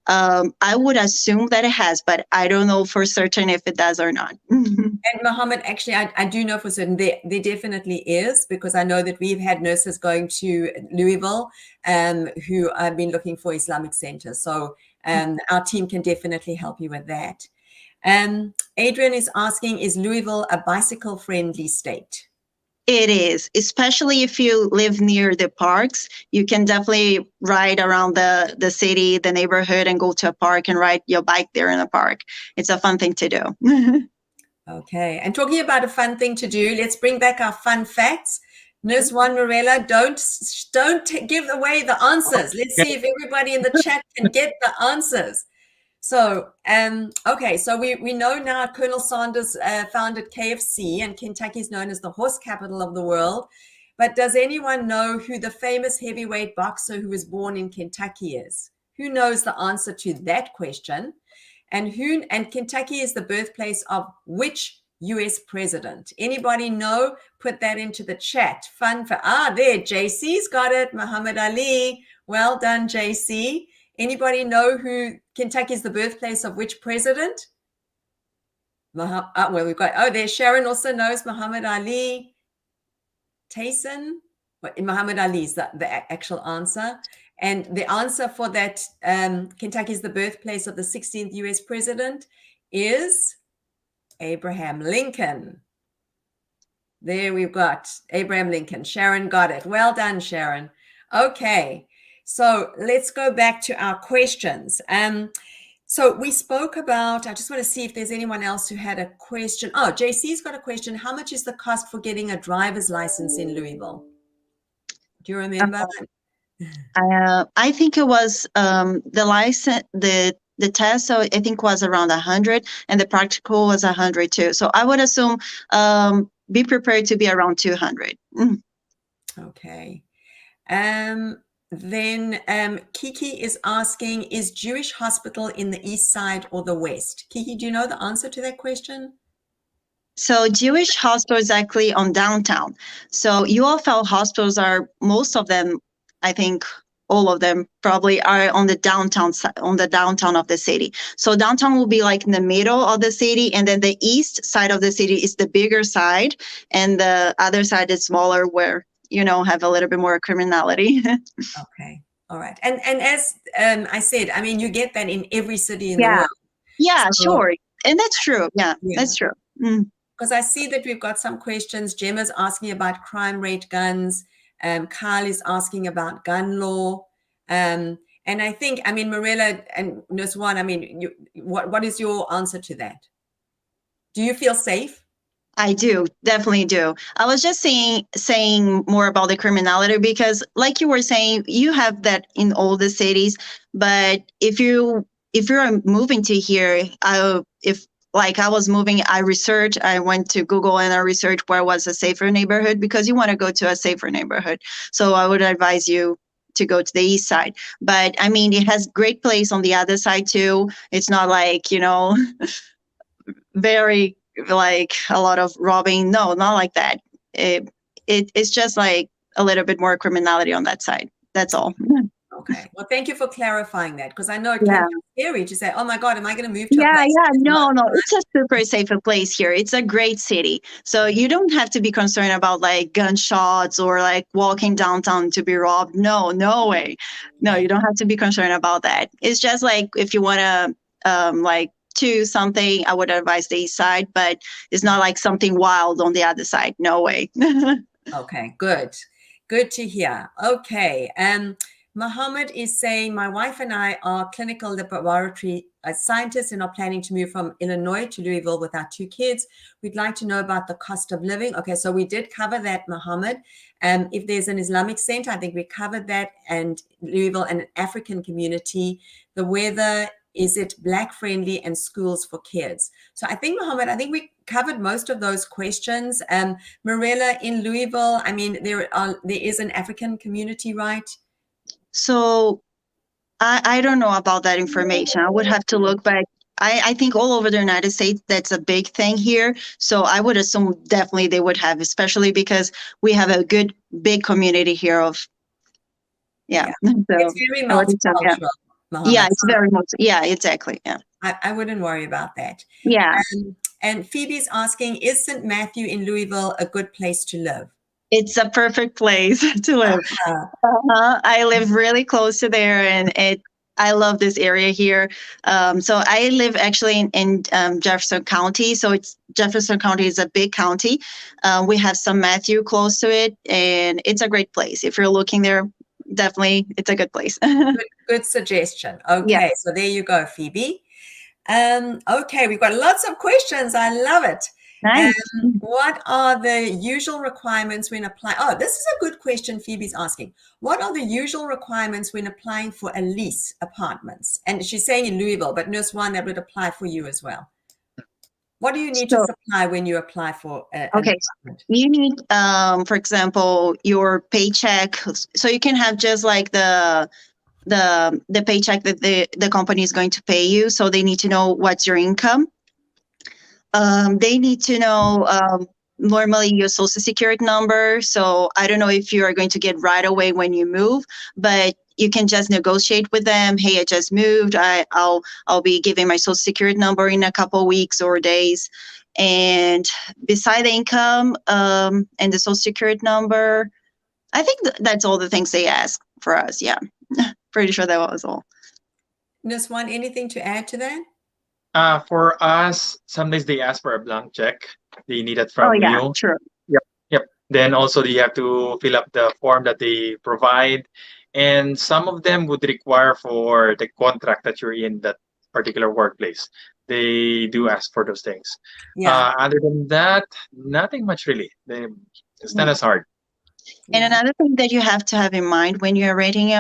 I would assume that it has, but I don't know for certain if it does or not. And Mohammed, actually, I do know for certain there definitely is, because I know that we've had nurses going to Louisville who have been looking for Islamic centers. So our team can definitely help you with that. Adrian is asking, is Louisville a bicycle-friendly state? It is, especially if you live near the parks. You can definitely ride around the city, the neighborhood, and go to a park and ride your bike there in the park. It's a fun thing to do. Okay, and talking about a fun thing to do, let's bring back our fun facts. Nurse Juan Mirella, don't give away the answers. Let's see if everybody in the chat can get the answers. So, okay, so we know now Colonel Sanders founded KFC, and Kentucky is known as the horse capital of the world. But does anyone know who the famous heavyweight boxer who was born in Kentucky is? Who knows the answer to that question? And Kentucky is the birthplace of which US president? Anybody know? Put that into the chat. Fun for, there, JC's got it. Muhammad Ali. Well done, JC. Anybody know who Kentucky is the birthplace of which president? Well, we've got, there's Sharon also knows Muhammad Ali. Tayson, Muhammad Ali is the actual answer. And the answer for that, Kentucky is the birthplace of the 16th US president, is Abraham Lincoln. There we've got Abraham Lincoln. Sharon got it. Well done, Sharon. Okay, so let's go back to our questions. So we spoke about, I just want to see if there's anyone else who had a question. Oh, JC's got a question. How much is the cost for getting a driver's license in Louisville? Do you remember? I think it was the license, the test, so I think was around 100, and the practical was 100 too. So I would assume be prepared to be around 200. Okay. Then Kiki is asking, is Jewish hospital in the east side or the west? Kiki, do you know the answer to that question? So Jewish hospitals actually on downtown. So UFL hospitals are, most of them, I think all of them probably are on the downtown of the city. So downtown will be like in the middle of the city, and then the east side of the city is the bigger side, and the other side is smaller, where have a little bit more criminality. Okay, all right. And as I said, I mean, you get that in every city in the world. Yeah, so, sure, and that's true. Yeah. That's true. Because I see that we've got some questions. Gemma's asking about crime rate guns. Kyle is asking about gun law. And I think, I mean, Mirella and Nurse Juan, I mean, what is your answer to that? Do you feel safe? I do, definitely do. I was just saying more about the criminality, because like you were saying, you have that in all the cities. But if you're moving to here, like I was moving, I went to Google and I researched where was a safer neighborhood, because you want to go to a safer neighborhood. So I would advise you to go to the east side. But I mean, it has great place on the other side too. It's not like, very like a lot of robbing. No, not like that. It's just like a little bit more criminality on that side. That's all. Okay. Well, thank you for clarifying that, because I know it can be scary to say, oh my God, am I going to move to a place? No. It's a super safe place here. It's a great city. So you don't have to be concerned about like gunshots or like walking downtown to be robbed. No way. No, you don't have to be concerned about that. It's just like, if you want to like choose something, I would advise the east side, but it's not like something wild on the other side. No way. Okay, good to hear. Okay. Mohammed is saying, my wife and I are clinical laboratory scientists and are planning to move from Illinois to Louisville with our 2 kids. We'd like to know about the cost of living. Okay, so we did cover that, Mohammed. If there's an Islamic center, I think we covered that, and Louisville and an African community. The weather, is it Black friendly, and schools for kids? So I think, Mohammed, I think we covered most of those questions. Marilla, in Louisville, I mean, there is an African community, right? So I don't know about that information. I would have to look, but I think all over the United States, that's a big thing here. So I would assume definitely they would have, especially because we have a good, big community here of, yeah. So, it's very multicultural. Yeah, it's very much. Yeah, exactly. Yeah. I wouldn't worry about that. Yeah. And Phoebe's asking, is St. Matthew in Louisville a good place to live? It's a perfect place to live. I live really close to there, and I love this area here. So I live actually in Jefferson County. So Jefferson County is a big county. We have St. Matthew close to it, and it's a great place. If you're looking there, definitely, it's a good place. Good suggestion. Okay, yeah. So there you go, Phoebe. Okay, we've got lots of questions. I love it. Nice. What are the usual requirements when applying? Oh, this is a good question Phoebe's asking. What are the usual requirements when applying for Elise apartments? And she's saying in Louisville, but Nurse One, that would apply for you as well. What do you need to supply when you apply for an apartment? You need, for example, your paycheck. So you can have just like the paycheck that the company is going to pay you. So they need to know what's your income. They need to know normally your social security number. So I don't know if you are going to get right away when you move, but you can just negotiate with them. Hey, I just moved. I'll be giving my social security number in a couple of weeks or days. And beside the income and the social security number, I think that's all the things they ask for us. Yeah, pretty sure that was all. Nurse One, anything to add to that? For us, sometimes they ask for a blank check. They need it from you. Sure. Yep. Then also you have to fill up the form that they provide. And some of them would require for the contract that you're in that particular workplace. They do ask for those things. Yeah. Other than that, nothing much really. It's not as hard. And another thing that you have to have in mind when you're renting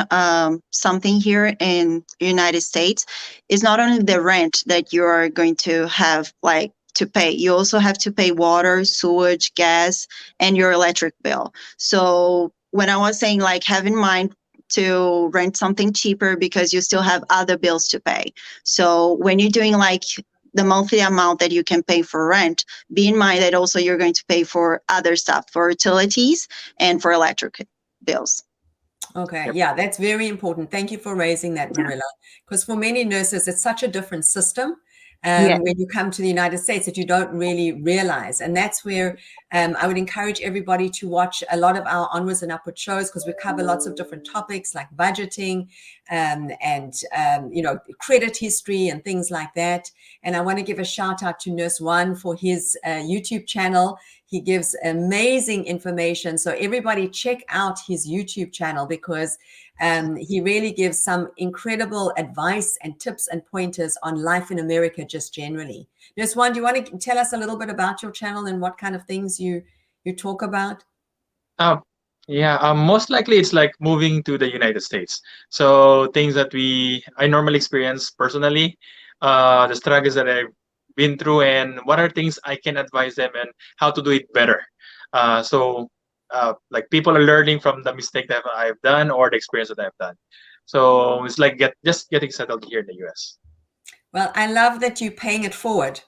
something here in the United States is not only the rent that you are going to have to pay, you also have to pay water, sewage, gas, and your electric bill. So when I was saying have in mind to rent something cheaper because you still have other bills to pay. So when you're doing the monthly amount that you can pay for rent, be in mind that also you're going to pay for other stuff, for utilities and for electric bills. Okay, yeah, that's very important. Thank you for raising that, Marilla, because for many nurses, it's such a different system when you come to the United States that you don't really realize. And that's where I would encourage everybody to watch a lot of our Onwards and Upwards shows, because we cover lots of different topics like budgeting and credit history and things like that. And I want to give a shout out to Nurse One for his YouTube channel. He gives amazing information. So everybody check out his YouTube channel, because he really gives some incredible advice and tips and pointers on life in America just generally. Nurse One, do you want to tell us a little bit about your channel and what kind of things you talk about? Most likely it's like moving to the United States. So things that I normally experience personally, the struggles that I've been through, and what are things I can advise them and how to do it better. People are learning from the mistake that I've done or the experience that I've done. So it's like just getting settled here in the US. Well, I love that you're paying it forward.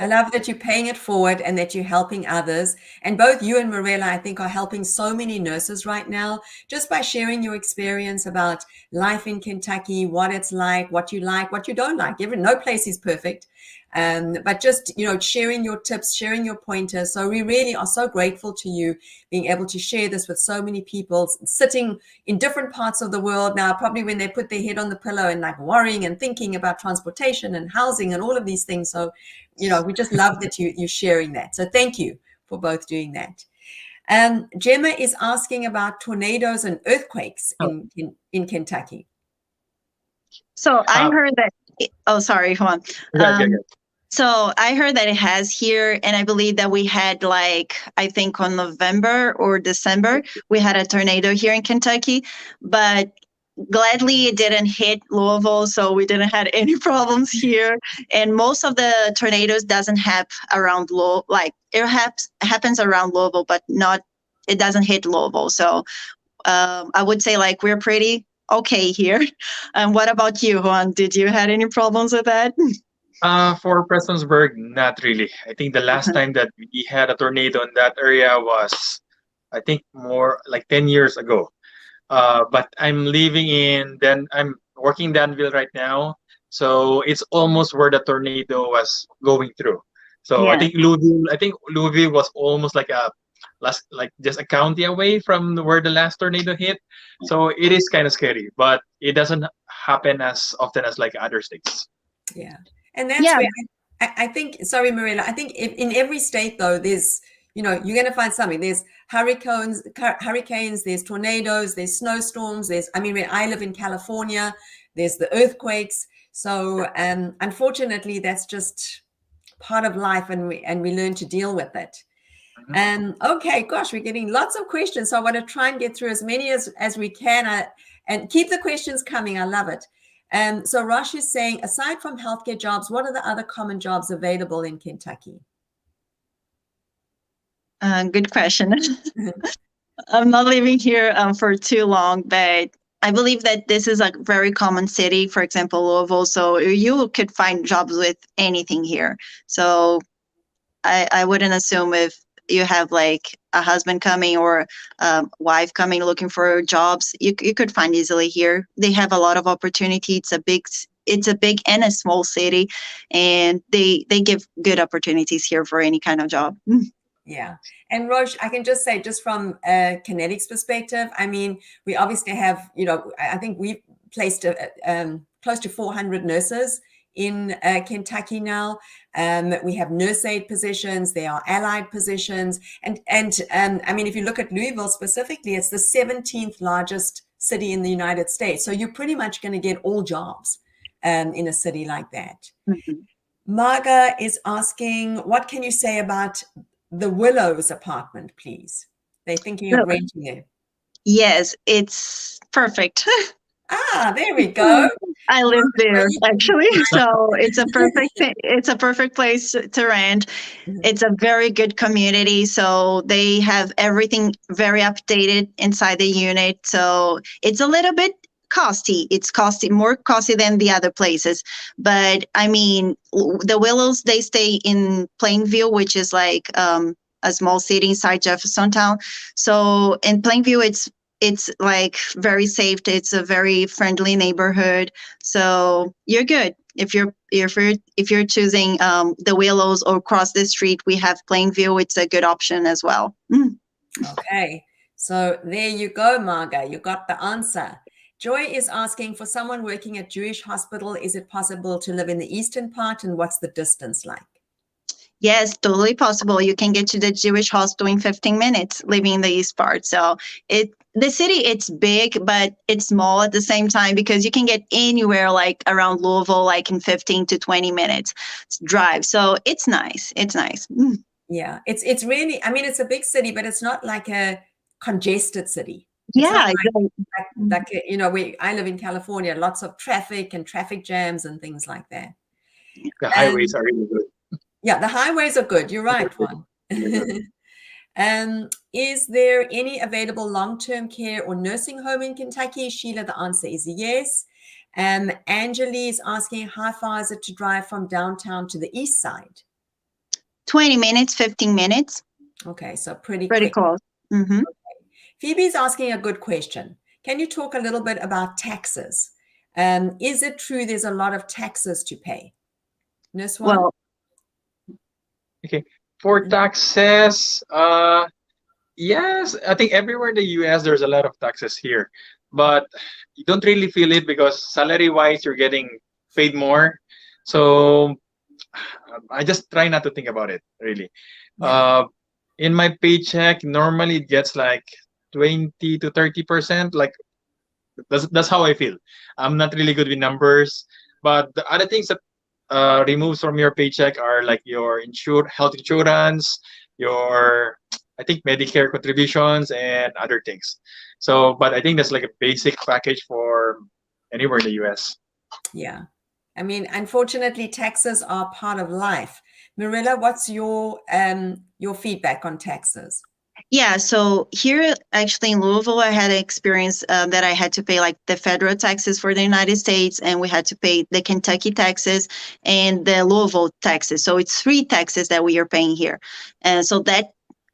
I love that you're paying it forward and that you're helping others. And both you and Marilla, I think, are helping so many nurses right now just by sharing your experience about life in Kentucky, what it's like, what you don't like. No place is perfect. But just, sharing your tips, sharing your pointers. So we really are so grateful to you being able to share this with so many people sitting in different parts of the world now, probably when they put their head on the pillow and worrying and thinking about transportation and housing and all of these things. So, we just love that you're sharing that. So thank you for both doing that. Gemma is asking about tornadoes and earthquakes in Kentucky. So I heard that. Oh, sorry, hold on. So I heard that it has here, and I believe that we had I think on November or December, we had a tornado here in Kentucky, but gladly it didn't hit Louisville, so we didn't have any problems here. And most of the tornadoes doesn't happen around it happens around Louisville, but it doesn't hit Louisville. So I would say we're pretty okay here. And what about you, Juan? Did you had any problems with that? For Prestonsburg, not really. I think the last time that we had a tornado in that area was, I think, more like 10 years ago. But I'm I'm working in Danville right now. So it's almost where the tornado was going through. So I think Louisville was almost just a county away from where the last tornado hit. So it is kind of scary, but it doesn't happen as often as other states. Yeah. And that's where I think, sorry, Marilla, I think in every state, though, there's, you're going to find something. There's hurricanes, there's tornadoes, there's snowstorms, where I live in California, there's the earthquakes. So unfortunately, that's just part of life, and we learn to deal with it. Okay, gosh, we're getting lots of questions. So I want to try and get through as many as we can, and keep the questions coming. I love it. So Rosh is saying, aside from healthcare jobs, what are the other common jobs available in Kentucky? Good question. I'm not living here for too long, but I believe that this is a very common city, for example, Louisville. So you could find jobs with anything here. So I wouldn't assume if you have a husband coming or wife coming looking for jobs, you could find easily here. They have a lot of opportunity. It's a big and a small city, and they give good opportunities here for any kind of job. Yeah. And Rosh, I can just say, just from a kinetics perspective, we obviously have, I think we've placed close to 400 nurses in Kentucky now. We have nurse aid positions, there are allied positions. And if you look at Louisville specifically, it's the 17th largest city in the United States. So you're pretty much going to get all jobs in a city like that. Marga is asking, what can you say about the Willows apartment, please? They're thinking of renting it. Yes, it's perfect. There we go. I live there actually, so it's a perfect place to rent. It's a very good community, so they have everything very updated inside the unit. So it's a little bit costly. It's more costly than the other places. But the Willows, they stay in Plainview, which is a small city inside Jeffersontown. So in Plainview, it's very safe. It's a very friendly neighborhood. So you're good. If you're choosing the Willows or across the street, we have Plainview. It's a good option as well. Okay. So there you go, Marga. You got the answer. Joy is asking, for someone working at Jewish hospital, is it possible to live in the eastern part, and what's the distance like? Yes, totally possible. You can get to the Jewish hospital in 15 minutes living in the east part. So the city, it's big, but it's small at the same time, because you can get anywhere around Louisville, in 15 to 20 minutes drive. So it's nice. It's nice. Yeah, it's really, it's a big city, but it's not like a congested city. Yeah, I live in California, lots of traffic and traffic jams and things like that. The highways are really good. Yeah, the highways are good. You're right, Juan. Is there any available long-term care or nursing home in Kentucky? Sheila, the answer is yes. Angeli is asking, how far is it to drive from downtown to the east side? 20 minutes, 15 minutes. Okay, so pretty close. Mm-hmm. Okay. Phoebe's asking a good question. Can you talk a little bit about taxes? Is it true there's a lot of taxes to pay? Nurse Juan? Well, okay. For taxes, yes, I think everywhere in the US there's a lot of taxes here, but you don't really feel it because salary-wise you're getting paid more. So I just try not to think about it really. Yeah. in my paycheck, normally it gets like 20 to 30%. Like that's how I feel. I'm not really good with numbers, but the other things that removes from your paycheck are like your health insurance, your I think Medicare contributions and other things. So, but I think that's like a basic package for anywhere in the US. Yeah. I mean, unfortunately, taxes are part of life. Marilla, what's your feedback on taxes? Yeah, so here actually in Louisville, I had an experience that I had to pay like the federal taxes for the United States, and we had to pay the Kentucky taxes and the Louisville taxes. So it's three taxes that we are paying here. And so that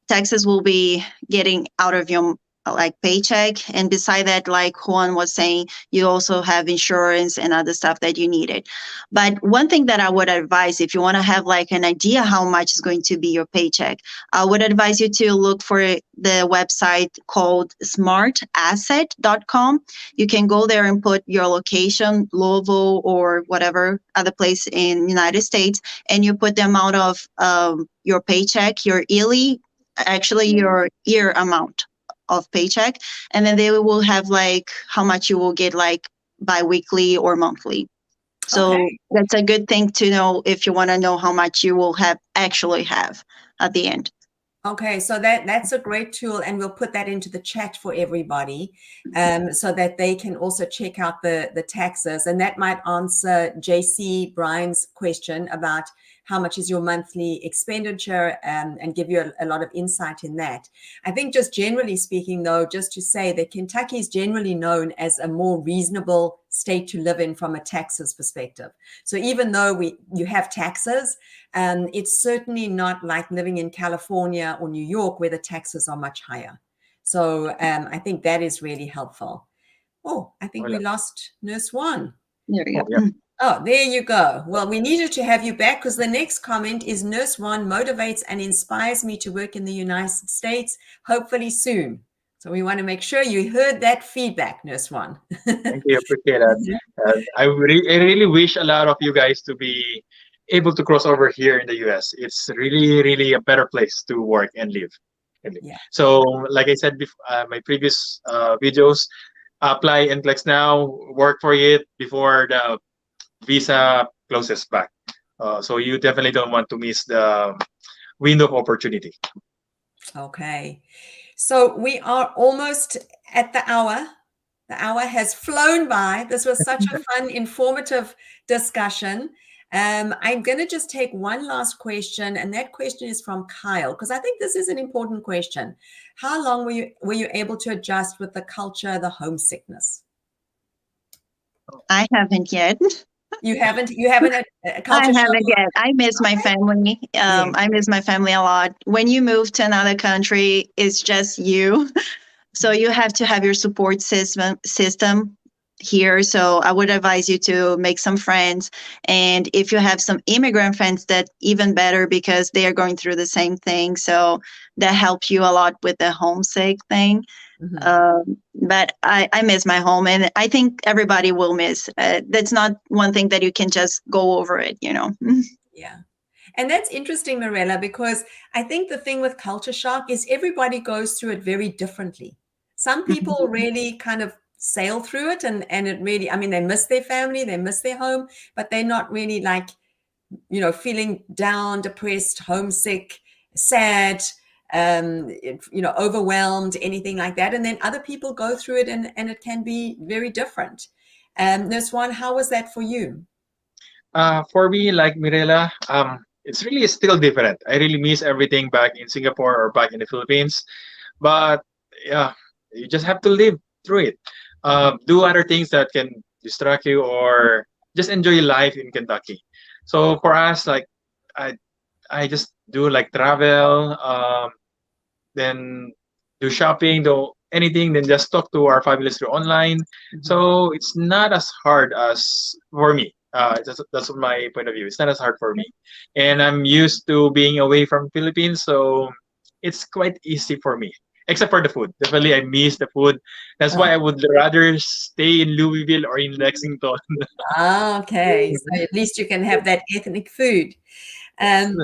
taxes will be getting out of your like paycheck. And beside that, like Juan was saying, you also have insurance and other stuff that you needed. But one thing that I would advise, if you want to have like an idea how much is going to be your paycheck, I would advise you to look for the website called smartasset.com. You can go there and put your location, Louisville or whatever other place in United States, and you put the amount of your paycheck, your yearly, actually your year amount of paycheck, and then they will have like how much you will get like bi-weekly or monthly. So that's a good thing to know if you want to know how much you will actually have at the end. Okay, so that's a great tool, and we'll put that into the chat for everybody, so that they can also check out the taxes, and that might answer JC Brian's question about how much is your monthly expenditure, and give you a lot of insight in that. I think just generally speaking, though, just to say that Kentucky is generally known as a more reasonable state to live in from a taxes perspective. So even though you have taxes, it's certainly not like living in California or New York where the taxes are much higher. So I think that is really helpful. Oh, I think we lost Nurse Juan. There you go. Yeah. Oh, there you go. Well, we needed to have you back because the next comment is Nurse Juan motivates and inspires me to work in the United States, hopefully soon. So we want to make sure you heard that feedback, Nurse Juan. Thank you. Appreciate that. I really wish a lot of you guys to be able to cross over here in the US. It's really, really a better place to work and live. Yeah. So, like I said before, my previous videos, apply NCLEX now, work for it before the visa closes back. So you definitely don't want to miss the window of opportunity. Okay. So we are almost at the hour. The hour has flown by. This was such a fun, informative discussion. I'm going to just take one last question, and that question is from Kyle, because I think this is an important question. How long were you able to adjust with the culture, the homesickness? I haven't yet. You haven't a culture I shock? haven't yet. I miss my family. I miss my family a lot. When you move to another country, it's just you. So you have to have your support system here. So I would advise you to make some friends. And if you have some immigrant friends, that even better because they are going through the same thing. So that helps you a lot with the homesick thing. But I miss my home, and I think everybody will miss. That's not one thing that you can just go over it, you know. Yeah. And that's interesting, Mirella, because I think the thing with culture shock is everybody goes through it very differently. Some people really kind of sail through it, and it really, I mean, they miss their family, they miss their home, but they're not really like, feeling down, depressed, homesick, sad, overwhelmed, anything like that. And then other people go through it, and it can be very different. Nurse Juan, how was that for you? For me, like Mirella, it's really still different. I really miss everything back in Singapore or back in the Philippines. But yeah, you just have to live through it. Do other things that can distract you or just enjoy life in Kentucky. So for us, like I just do like travel, then do shopping, do anything, then just talk to our families through online. So it's not as hard as for me. That's my point of view. It's not as hard for me, and I'm used to being away from Philippines, so it's quite easy for me. Except for the food. Definitely, I miss the food. That's why I would rather stay in Louisville or in Lexington. Okay, so at least you can have that ethnic food. And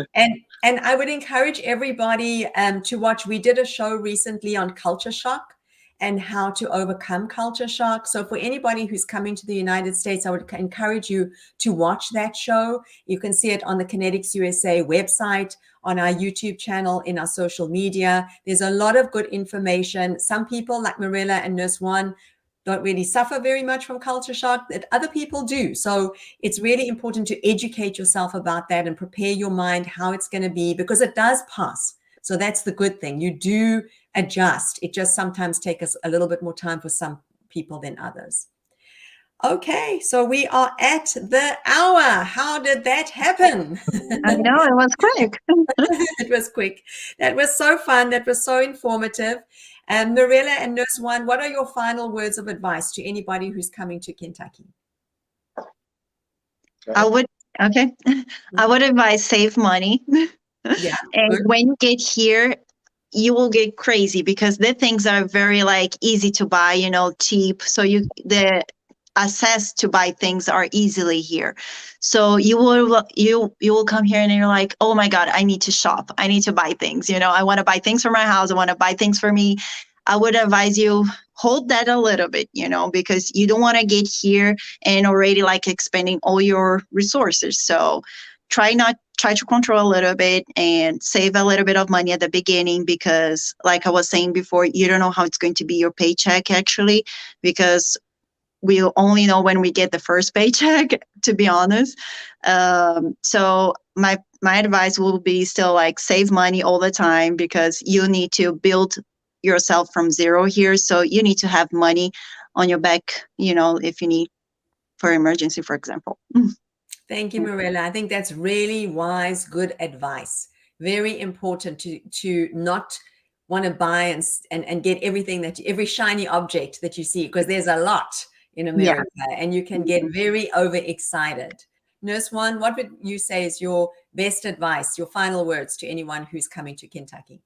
And I would encourage everybody to watch. We did a show recently on culture shock and how to overcome culture shock. So for anybody who's coming to the United States, I would encourage you to watch that show. You can see it on the Kinetics USA website, on our YouTube channel, in our social media. There's a lot of good information. Some people like Marilla and Nurse One don't really suffer very much from culture shock, that other people do. So it's really important to educate yourself about that and prepare your mind how it's going to be, because it does pass. So that's the good thing. You do adjust. It just sometimes takes us a little bit more time for some people than others. Okay, so we are at the hour. How did that happen? I know, it was quick. It was quick. That was so fun. That was so informative. And Marilla and Nurse One, what are your final words of advice to anybody who's coming to Kentucky? I would advise save money. Yeah. And when you get here, you will get crazy because the things are very like easy to buy, cheap. So the access to buy things are easily here. So you will come here and you're like, oh my God, I need to shop. I need to buy things. I want to buy things for my house. I want to buy things for me. I would advise you hold that a little bit, because you don't want to get here and already like expending all your resources. So try to control a little bit and save a little bit of money at the beginning, because like I was saying before, you don't know how it's going to be your paycheck actually, because we'll only know when we get the first paycheck, to be honest. So my advice will be still like save money all the time, because you need to build yourself from zero here. So you need to have money on your back, if you need for emergency, for example. Thank you, Marilla. I think that's really wise, good advice. Very important to not want to buy and get everything every shiny object that you see, because there's a lot in America, and you can get very overexcited. Nurse One, what would you say is your best advice, your final words to anyone who's coming to Kentucky?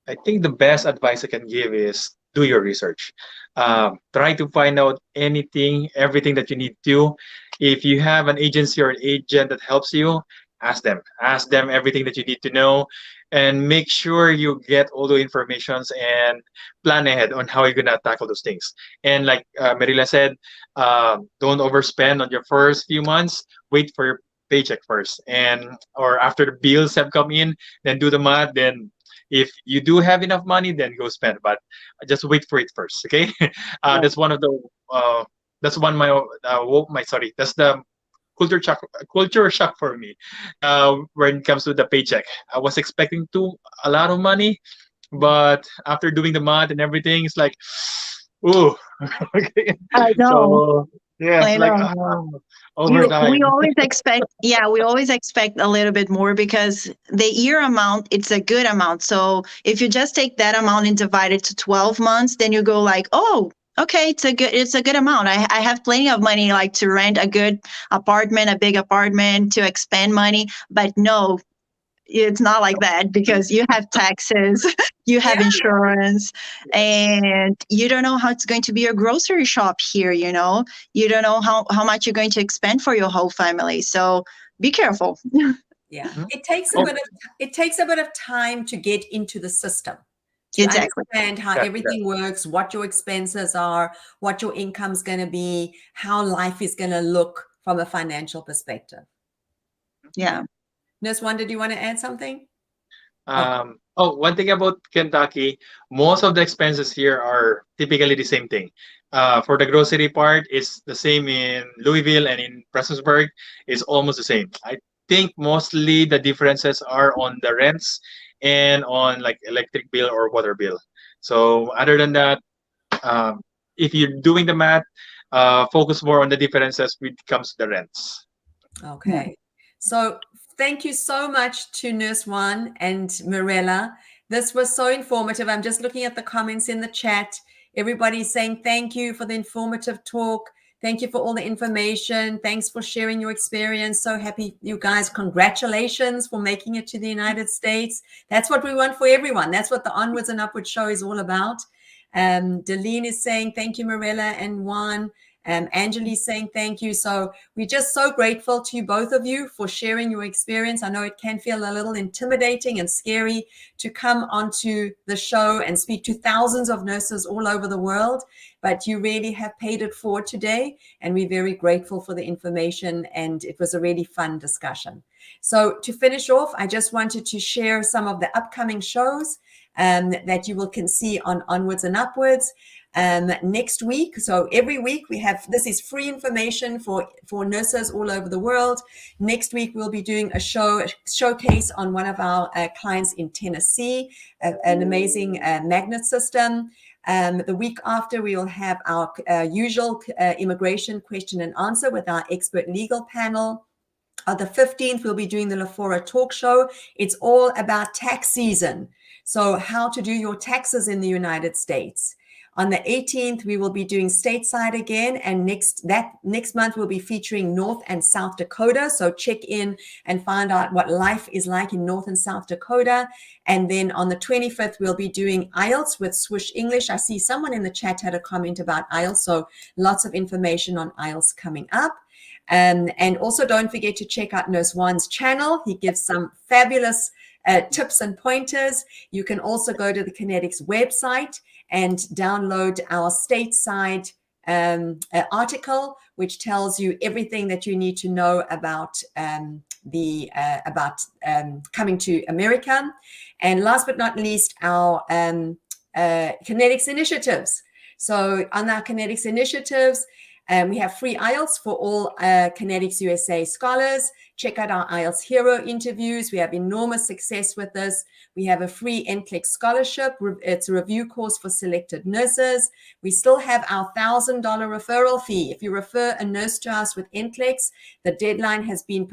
I think the best advice I can give is do your research. Try to find out everything that you need to. If you have an agency or an agent that helps you, ask them. Ask them everything that you need to know, and make sure you get all the informations and plan ahead on how you're gonna tackle those things. And like Marilla said, don't overspend on your first few months. Wait for your paycheck first, or after the bills have come in, then do the math. Then if you do have enough money, then go spend. But just wait for it first, okay? That's one of the. That's one That's the culture shock for me. When it comes to the paycheck, I was expecting a lot of money, but after doing the math and everything, it's like, ooh, okay. I know. So yeah, it's like overtime. We always expect a little bit more, because the year amount, it's a good amount. So if you just take that amount and divide it to 12 months, then you go like, oh, okay, it's a good amount. I have plenty of money like to rent a good apartment, a big apartment, to expend money. But no, it's not like that, because you have taxes, you have insurance, and you don't know how it's going to be your grocery shop here. You don't know how much you're going to expend for your whole family. So be careful. Yeah, it takes a bit of time to get into the system. To understand how everything works, what your expenses are, what your income's going to be, how life is going to look from a financial perspective. Yeah. Nurse One, did you want to add something? One thing about Kentucky, most of the expenses here are typically the same thing. For the grocery part, it's the same in Louisville and in Prestonsburg. It's almost the same. I think mostly the differences are on the rents and on like electric bill or water bill. So other than that, if you're doing the math, focus more on the differences when it comes to the rents. Okay. So thank you so much to Nurse One and Marilla. This was so informative. I'm just looking at the comments in the chat. Everybody's saying thank you for the informative talk. Thank you for all the information. Thanks for sharing your experience. So happy you guys. Congratulations for making it to the United States. That's what we want for everyone. That's what the Onwards and Upwards show is all about. Deline is saying thank you, Marilla and Juan. Angeli saying thank you. So we're just so grateful to you, both of you, for sharing your experience. I know it can feel a little intimidating and scary to come onto the show and speak to thousands of nurses all over the world, but you really have paid it forward today, and we're very grateful for the information, and it was a really fun discussion. So to finish off, I just wanted to share some of the upcoming shows that you can see on Onwards and Upwards next week. So every week we have, this is free information for nurses all over the world. Next week we'll be doing a showcase on one of our clients in Tennessee, an amazing magnet system. The week after, we will have our usual immigration question and answer with our expert legal panel. On the 15th, we'll be doing the Lafora talk show. It's all about tax season. So how to do your taxes in the United States. On the 18th, we will be doing stateside again. And next month, we'll be featuring North and South Dakota. So check in and find out what life is like in North and South Dakota. And then on the 25th, we'll be doing IELTS with Swish English. I see someone in the chat had a comment about IELTS. So lots of information on IELTS coming up. And also don't forget to check out Nurse Juan's channel. He gives some fabulous tips and pointers. You can also go to the Kinetics website and download our stateside article, which tells you everything that you need to know about coming to America. And last but not least, our Kinetics initiatives. So on our Kinetics initiatives, we have free IELTS for all Kinetics USA scholars. Check out our IELTS Hero interviews. We have enormous success with this. We have a free NCLEX scholarship. It's a review course for selected nurses. We still have our $1,000 referral fee. If you refer a nurse to us with NCLEX, the deadline has been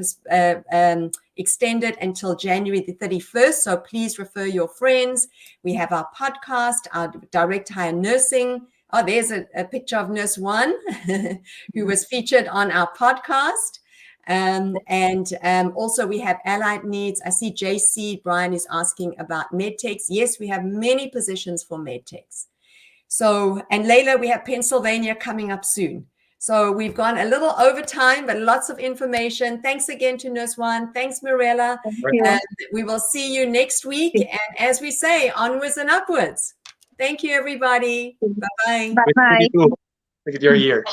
extended until January the 31st. So please refer your friends. We have our podcast, our direct hire nursing. Oh, there's a picture of Nurse One who was featured on our podcast. Also we have allied needs. I see JC Brian is asking about medtechs. Yes, we have many positions for medtechs. So, and Layla, we have Pennsylvania coming up soon. So we've gone a little over time, but lots of information. Thanks again to Nurse One. Thanks, Mirella. We will see you next week. And as we say, onwards and upwards. Thank you, everybody. Bye-bye. Bye-bye. Thank you. You're here.